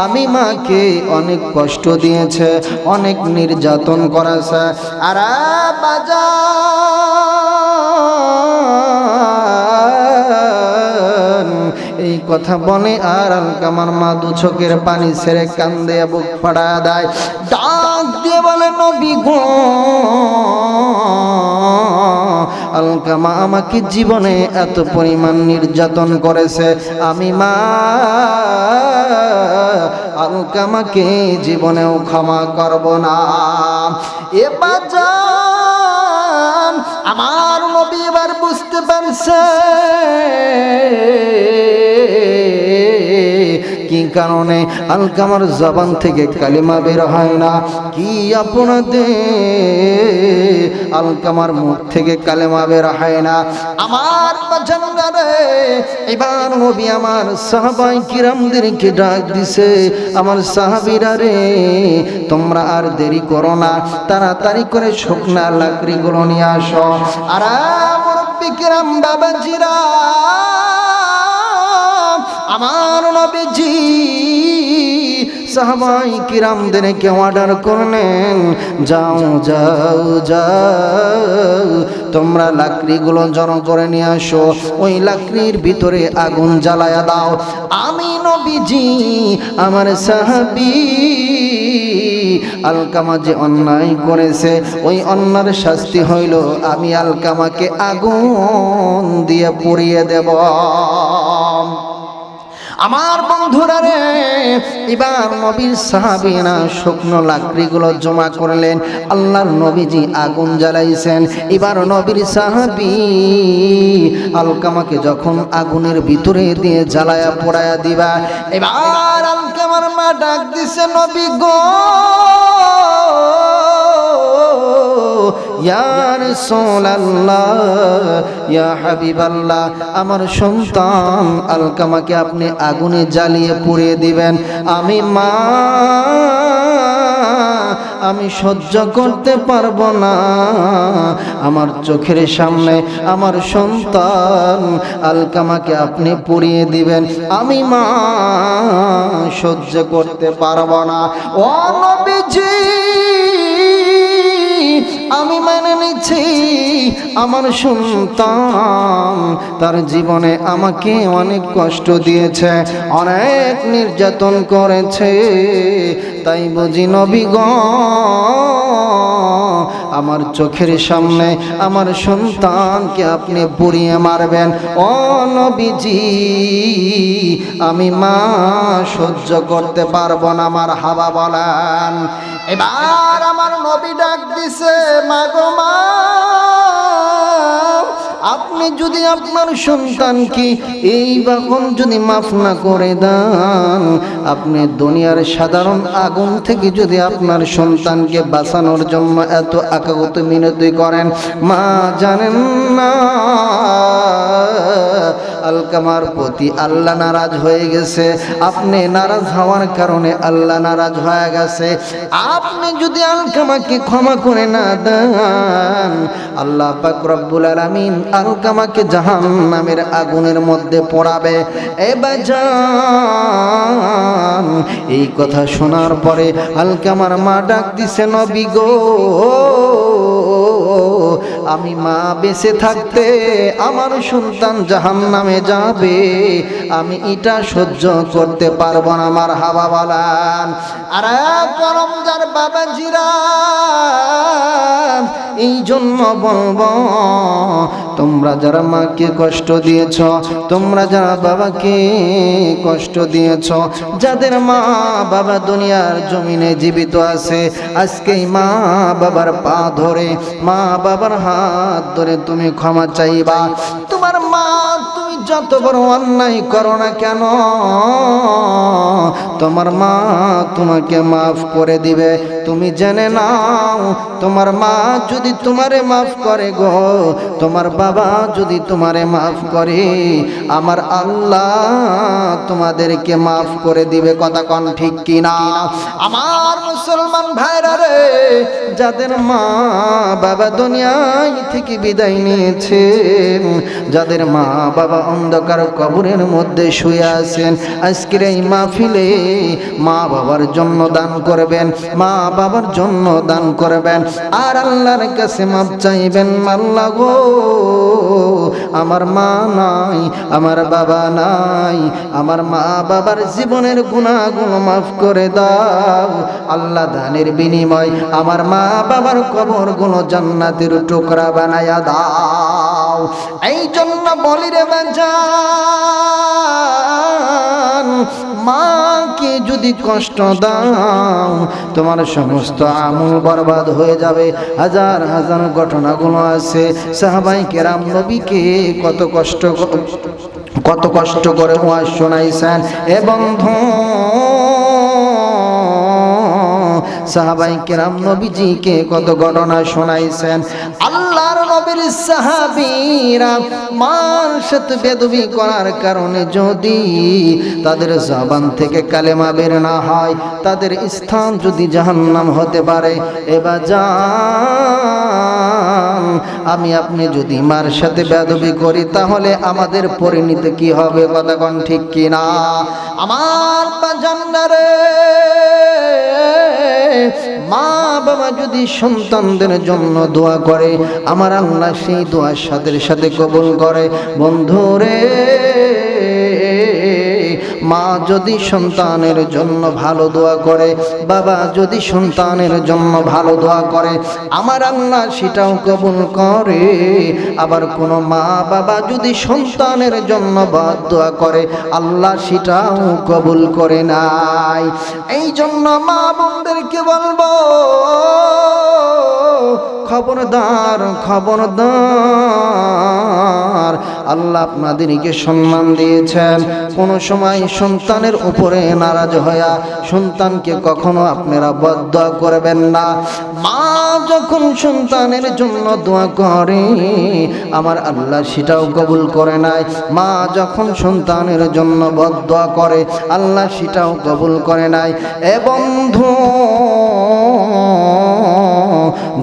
আমি মাকে অনেক কষ্ট দিয়েছে, অনেক নির্যাতন করেছে। আর এই কথা বলে আর আলকামার মা দু চোখের পানি ছেড়ে কান্দে, বুক ফাড়া দেয়, ডাক দিয়ে বলে নবী গো, আলকামা আমাকে জীবনে এত পরিমাণ নির্যাতন করেছে, আমি মা আলকামাকে জীবনেও ক্ষমা করব না। এ বাজান আমার নবী এবার বুঝতে পারছে কি কারণে আলকামার জবান থেকে কালিমা বের হয় না, কি আপনাদের আলকামার মুখ থেকে কালিমা বের হয় না। আমার বাজানরা, এবার নবী আমার সাহাবায়ে কিরামদেরকে ডাক দিছে, আমার সাহাবীরা রে, তোমরা আর দেরি করো না, তাড়াতাড়ি করে শুকনা লাকড়িগুলো নিয়ে আসো। আর মুরব্বি কিরাম বাবাজিরা, আমার নবীজি সাহাবায়ে কিরামদেরকে অর্ডার করলেন, যাও যাও যাও, তোমরা লাকড়িগুলো জড়ো করে নিয়ে আসো, ওই লাকড়ির ভিতরে আগুন জ্বালায়া দাও। আমি নবীজি আমার সাহাবী আলকামা যে অন্যায় করেছে, ওই অন্যার শাস্তি হইল আমি আলকামাকে আগুন দিয়ে পুড়িয়ে দেব। আমার বন্ধুরা রে, এবার নবীর সাহাবীরা শুকনো লাকড়িগুলো জমা করলেন, আল্লাহর নবীজি আগুন জ্বালাইছেন। এবার নবীর সাহাবী আলকামাকে যখন আগুনের ভিতরে দিয়ে জ্বালায়া পোড়ায়া দিবা, এবার আলকামার মা ডাক দিছে, নবী গো, ইয়া রাসূলুল্লাহ, ইয়া হাবিবাল্লাহ, আমার সন্তান আলকামাকে আপনি আগুনে জ্বালিয়ে পুড়িয়ে দিবেন। আমি মা, আমি সহ্য করতে পারবো না, আমার চোখের সামনে আমার সন্তান আলকামাকে আপনি পুড়িয়ে দিবেন, আমি মা সহ্য করতে পারবো না। ও নবীজি, আমি মেনে নিচ্ছি আমার সন্তান তার জীবনে আমাকে অনেক কষ্ট দিয়েছে, অনেক নির্যাতন করেছে, তাই বুঝি নবী গো, আমার চোখের সামনে আমার সন্তানকে আপনি পুড়িয়ে মারবেন। ও নবীজি, আমি মা সহ্য করতে পারবো না, আমার হাবা বলেন। এবার আমার নবী ডাক দিছে, মা গো মা, আপনি যদি আপনার সন্তানকে এই বাখন যদি মাফ না করে দেন, আপনি দুনিয়ার সাধারণ আগুন থেকে যদি আপনার সন্তানকে বাঁচানোর জন্য এত আকাগত মিনতি করেন, মা জানেন না আলকামার প্রতি আল্লাহ নারাজ হয়ে গেছে, আপনি নারাজ হওয়ার কারণে আল্লাহ নারাজ হয়ে গেছে। আপনি যদি আলকামাকে ক্ষমা করে না দেন, আল্লাহ পাক রব্বুল আলামিন আলকামাকে জাহান্নামের আগুনের মধ্যে পোড়াবে। এ বাজান, এই কথা শোনার পরে আলকামার মা ডাক দিছে, নবী গো, আমি মা বেঁচে থাকতে আমার সন্তান জাহান্নামে যাবে, আমি এটা সহ্য করতে পারবো না। আমার হাওয়া বলান। আর করমজার বাবাজিরা, এই জন্য বলবো, তোমরা যারা মাকে কষ্ট দিয়েছ, তোমরা যারা বাবাকে কষ্ট দিয়েছ, যাদের মা বাবা দুনিয়ার জমিনে জীবিত আছে, আজকে মা বাবার পা ধরে, মা বাবার হাত ধরে তুমি ক্ষমা চাইবা। তোমার মা, তুমি যত বড় অন্যায় করো না কেন, তোমার মা তোমাকে মাফ করে দিবে। তুমি জেনে নাও, তোমার মা যদি তোমারে মাফ করে গো, তোমার বাবা যদি তোমারে মাফ করে, আমার আল্লাহ তোমাদেরকে মাফ করে দিবে। কথা কোন ঠিক কিনা? আমার মুসলমান ভাইরা রে, যাদের মা বাবা দুনিয়ায় থেকে বিদায় নিয়েছেন, যাদের মা বাবা অন্ধকার কবরের মধ্যে শুয়ে আছেন, আজকের এই মাহফিলে মা বাবার জন্য দান করবেন, মা বাবার জন্য দান করবেন, আর আল্লাহর কাছে মাপ চাইবেন। আল্লাহ গো, আমার মা নাই, আমার বাবা নাই, আমার মা বাবার জীবনের গুনাহগুলো মাফ করে দাও। আল্লাহ দানের বিনিময় আমার মা বাবার কবরগুলো জান্নাতের টুকরা বানায়া দাও। এই জন্য বলি রে বাজান, মাকে যদি কষ্ট দাও, তোমার সমস্ত আমল বরবাদ হয়ে যাবে। হাজার হাজার ঘটনাগুলো আছে, সাহাবায়ে কেরাম নবীকে কত কষ্ট করে ওয়াজ শোনাইছেন। এবং সাহাবায়ে কেরাম নবীজিকে কত ঘটনা শোনাইছেন। আল্লাহর নবীর সাহাবীরা মার সাথে বেদবি করার কারণে যদি তাদের জবান থেকে কালেমা বের না হয়, তাদের স্থান যদি জাহান্নাম হতে পারে। এবার জান, আমি আপনি যদি মার সাথে বেদবি করি, তাহলে আমাদের পরিণতি কি হবে? কথা কোন ঠিক কিনা? আমার বাজানরে, মা বাবা যদি সন্তানদের জন্য দোয়া করে, আমার আল্লাহ সেই দোয়ার সাথে সাথে কবুল করে। বন্ধুরে, মা যদি সন্তানের জন্য ভালো দোয়া করে, বাবা যদি সন্তানের জন্য ভালো দোয়া করে, আমার আল্লাহ সেটাও কবুল করে। আবার কোনো মা বাবা যদি সন্তানের জন্য বদ দোয়া করে, আল্লাহ সেটাও কবুল করে নাই। এই জন্য মা বোনদেরকে বলবো, খবরদার খবরদার, আল্লাহ আপনাদেরকে সম্মান দিয়েছেন। কোনো সময় সন্তানের উপরে নারাজ হয়া সন্তানকে কখনো আপনারা বদদোয়া করবেন না। মা যখন সন্তানের জন্য দোয়া করে, আমার আল্লাহ সেটাও কবুল করে নাই। মা যখন সন্তানের জন্য বদদোয়া করে, আল্লাহ সেটাও কবুল করে নাই। এ বন্ধু,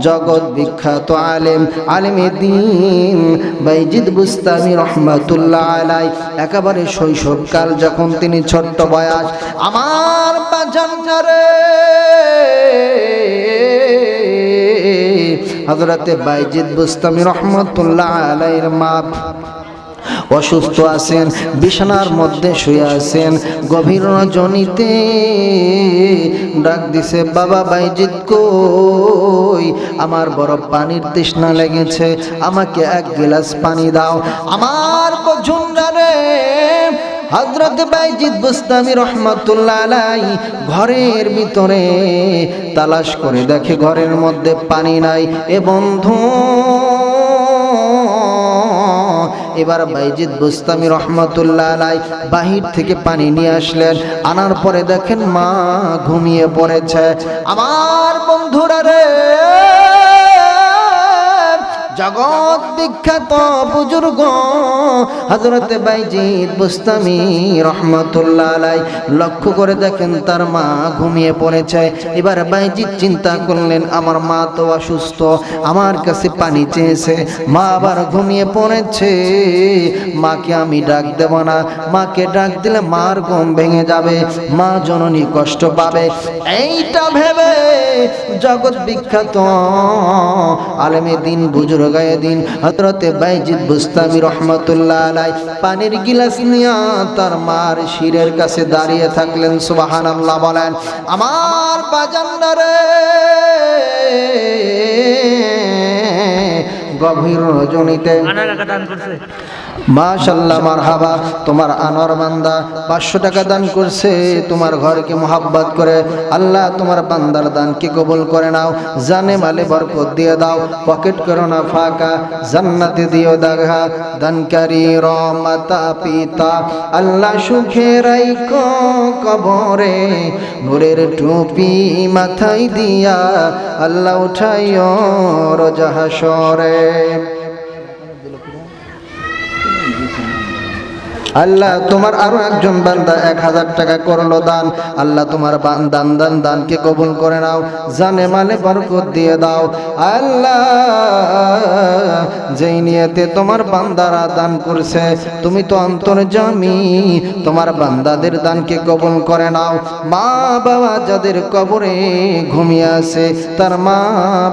জগৎ বিখ্যাত আলেমে দ্বীন বাইজিদ বুস্তামি রহমাতুল্লাহ আলাই, একেবারে শৈশবকাল যখন তিনি ছোট্ট বয়স, আমার বাজানরে হযরতে বাইজিদ বুস্তামি রহমাতুল্লাহ আলাইহির মা অসুস্থ আছেন, বিছানার মধ্যে শুয়ে আছেন। গভীর রজনীতে ডাক দিছে, বাবা বাইজিদ কই? আমার বড় পানির তৃষ্ণা লেগেছে, আমাকে এক গ্লাস পানি দাও। আমার বজুনরে হযরত বাইজিদ বুস্তামি রহমাতুল্লাহ আলাইহি ঘরের ভিতরে তালাশ করে দেখে ঘরের মধ্যে পানি নাই। এ বন্ধু, এবার বাইজিদ বুস্তামি রহমাতুল্লাহ আলাইহি বাহির থেকে পানি নিয়ে আসলেন। আনার পরে দেখেন মা ঘুমিয়ে পড়েছে। আমার বন্ধুরা রে, জগৎ বিখ্যাত বুজুর্গ হযরতে বাইজিদ বুস্তামি রহমাতুল্লাহ আলাইহি লক্ষ্য করে দেখেন তার মা ঘুমিয়ে পড়েছে। এবার বাইজিদ চিন্তা করলেন, আমার মা তো অসুস্থ, আমার কাছে পানি চেয়েছে, মা আবার ঘুমিয়ে পড়েছে, মাকে আমি ডাক দেব না, মাকে ডাক দিলে মার ঘুম ভেঙে যাবে, মা জননী কষ্ট পাবে। এইটা ভেবে জগৎ বিখ্যাত আলেমে দ্বীন বুজুর্গ জোগায় দিন। হযরতে বাইজিদ বুস্তামি রহমাতুল্লাহ আলাইহি পানির গিলাস নিয়ে তার মার শিরের কাছে দাঁড়িয়ে থাকলেন। সুবহানাল্লাহ বলেন। আমার বাজানরা গভীর রজনীতে মাশাআল্লাহ মারহাবা, তোমার আনোয়ার বান্দা 500 টাকা দান করছে তোমার ঘরকে মোহাব্বত করে। আল্লাহ তোমার বান্দার দানকে কবুল করে নাও, জানে মালে বরকত দিয়ে দাও, পকেট করো না ফাঁকা, জান্নাতে দিও দাগা। দানকারী মাতা পিতা আল্লাহ সুখে রাইখো কবরে, নূরের টুপি মাথায় দিয়া আল্লাহ উঠাইও রোজ হাসরে। আল্লাহ তোমার আরো একজন বান্দা 1000 টাকা করলো দান। আল্লাহ তোমার দানকে কবুল করে নাও, জানে মালে বরকত দিয়ে দাও। আল্লাহ যেই নিয়তে তোমার বান্দারা দান করছে তুমি তো অন্তর্যামী, তোমার বান্দাদের দানকে কবুল করে নাও। মা বাবা যাদের কবরে ঘুমিয়ে আছে তার মা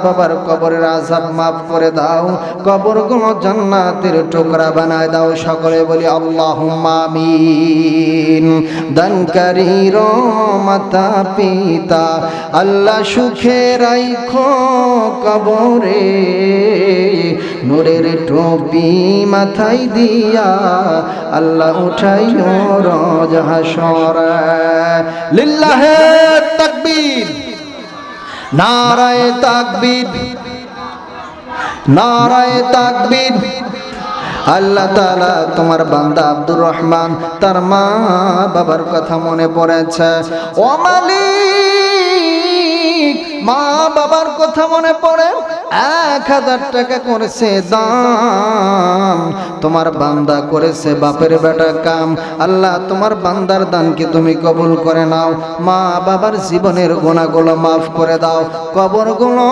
বাবার কবরের আযাব মাফ করে দাও, কবরগুলো জান্নাতের টুকরা বানায় দাও। সকলে বলি আল্লাহুম্মা আমিন। দানকারীর মাতা পিতা আল্লাহ সুখে রাইখো কবরে, নূরের টুপি মাথায় দিয়া আল্লাহ উঠাইও রোজ হাসরে। লিল্লাহে তাকবীর, নারায়ে তাকবীর, নারায়ে তাকবীর। আল্লাহ তাআলা তোমার বান্দা আব্দুর রহমান তার মা বাবার কথা মনে পড়েছে। ও মালিক, মা বাবার কথা মনে পড়ে 1000 টাকা করেছে দান, তোমার বান্দা করেছে বাপের বেটা কাম। আল্লাহ তোমার বান্দার দানকে তুমি কবুল করে নাও, মা বাবার জীবনের গুনাহগুলো মাফ করে দাও, কবরগুলো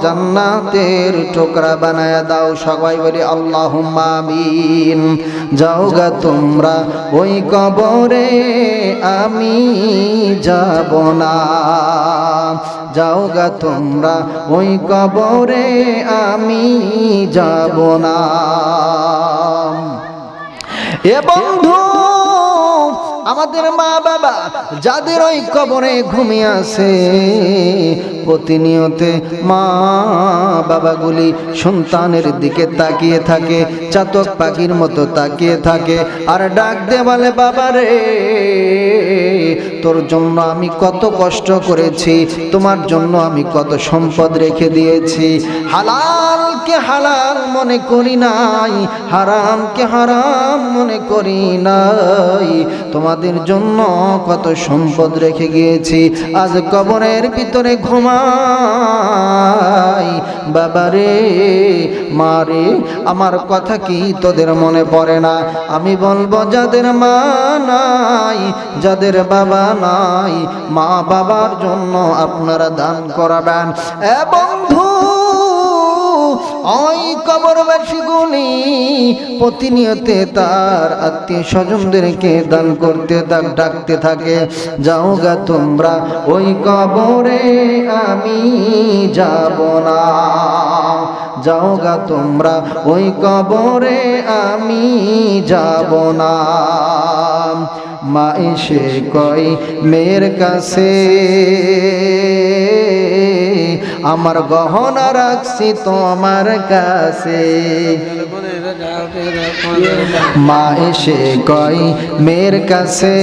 জান্নাতের টুকরা বানায় দাও। সবাই বলি আল্লাহুম্মা আমিন। যাওগা তোমরা ওই কবরে আমি যাব না, যাওগা তোমরা ওই কবরে আমি যাব না। এ বন্ধু, আমাদের মা বাবা যাদের ওই কবরে ঘুমিয়ে আছে প্রতিনিয়তে মা বাবাগুলি সন্তানের দিকে তাকিয়ে থাকে, চাতক পাখির মতো তাকিয়ে থাকে আর ডাক দে বলে, বাবা রে তোর জন্য আমি কত কষ্ট করেছি, তোমার জন্য আমি কত সম্পদ রেখে দিয়েছি, হালালকে হালাল মনে করি নাই, হারামকে হারাম মনে করি নাই, তোমাদের জন্য কত সম্পদ রেখে গিয়েছি, আজ কবরের ভিতরে ঘুমাই। বাবারে মারে আমার কথা কি তোদের মনে পড়ে না? আমি বলবো যাদের মা নাই, যাদের বাবা নাই, মা বাবার জন্য আপনারা দান করাবেন। এ বন্ধু, ওই কবরবাসীগুলি প্রতিনিয়তে তার আত্মীয় স্বজনদেরকে দান করতে ডাকতে থাকে, যাও গা তোমরা ওই কবরে আমি যাব না, যাও গা তোমরা ওই কবরে আমি যাব না। মা এসে কয় মেয়ের কাছে, আমার গহনা রাখছি তোমার কাছে। মা এসে কয় মেয়ের কাছে,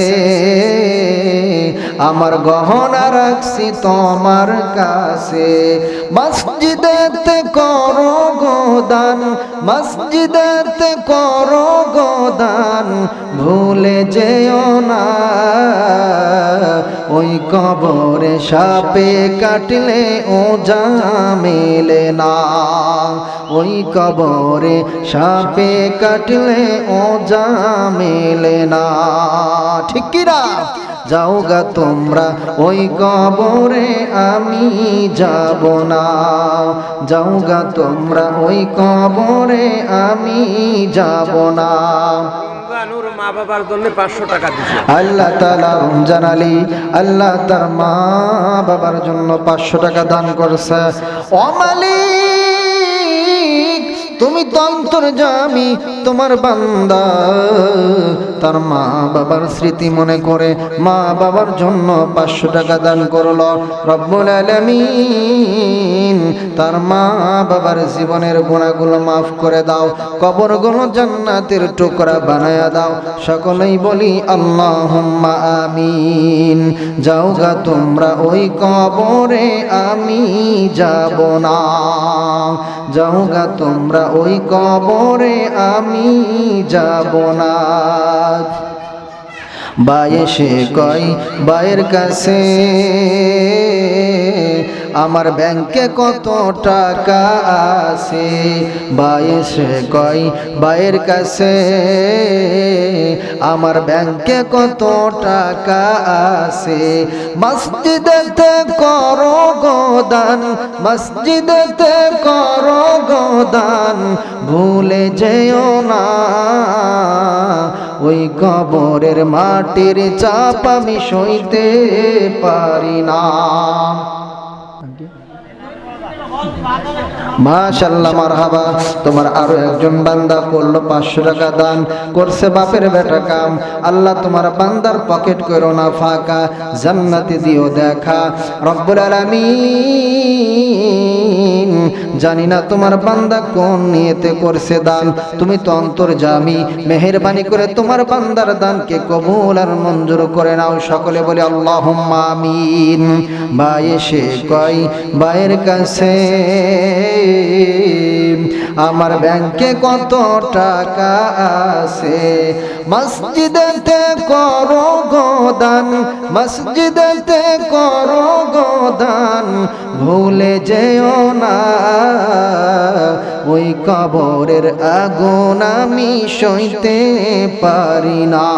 আমার গহনা রাখছি তোমার কাছে। মসজিদেতে করো গোদান, মসজিদেতে করো গোদান, ভুলে যেও না ওই কবরে সাপে কাটলে ওজা মেলে না, ওই কবরে সাপে কাটলে ওজা মেলে না। ঠিক কি না? যাও গা তোমরা ওই কবরে আমি যাব না, যাও গা তোমরা ওই কবরে আমি যাব না। মা বাবার জন্য 500 টাকা দিয়েছে আল্লাহ তাআলা। রমজান আলী আল্লাহ তার মা বাবার জন্য 500 টাকা দান করছে। ও মালিক, তো অন্তর্যামী, তোমার বান্দা তার মা বাবার স্মৃতি মনে করে মা বাবার জন্য 500 টাকা দান করলো। রব্বুল আলামিন তার মা বাবার জীবনের গুনাহগুলো মাফ করে দাও, কবরগুলো জান্নাতের টুকরা বানায়া দাও। সকলেই বলি আল্লাহুম্মা আমিন। যাও গা তোমরা ওই কবরে, আমি যাব না। যাও গা তোমরা ওই কবরে, আমি যাব না। বায়ে সে কয় বায়ের কাছে, আমার ব্যাংকে কত টাকা আছে। বায়ে সে কয় বায়ের কাছে, আমার ব্যাংকে কত টাকা আছে। মসজিদেতে করো গোদান, মসজিদেতে করো গোদান, ভুলে যেও না ওই কবরের মাটির চাপ আমি সইতে পারি না। মাশাআল্লাহ, মারহাবা। তোমার আরো একজন বান্দা করলো 500 টাকা দান, করছে বাপের বেটা কাম। আল্লাহ তোমার বান্দার পকেট করো না ফাঁকা, জান্নাতে দিও দেখা। রব্বুল আলামিন জানি না তোমার বান্দা কোন নিয়তে করছে দান, তুমি তো অন্তর্যামী, মেহেরবানি করে তোমার বান্দার দানকে কবুল আর মঞ্জুর করে নাও। সকলে বলি আল্লাহুম্মা আমিন। ভাই এসে কয় ভাইয়ের কাছে, আমার ব্যাংকে কত টাকা আছে। মসজিদেতে করো গোদান, মসজিদেতে করো গোদান, ভুলে যেও না ওই কবরের আগুন আমি সইতে পারি না।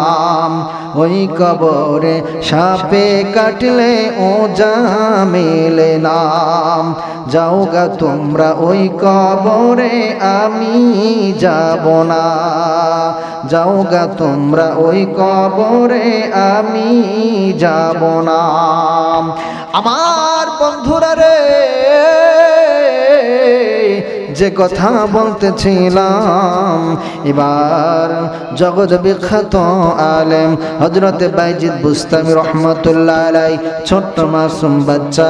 ওই কবরে সাপে কাটলে ও জামেলে নাম। যাও গা তোমরা ওই কবরে, আমি যাব না। যাও গা তোমরা ওই কবরে, আমি যাব না। আমার বন্ধুরা রে, যে কথা বলতেছিলাম, এবার জগৎ বিখ্যাত আলেম হযরতে বাইজিদ বুস্তামি রহমাতুল্লাহ আলাইহি ছোট্ট মাসুম বাচ্চা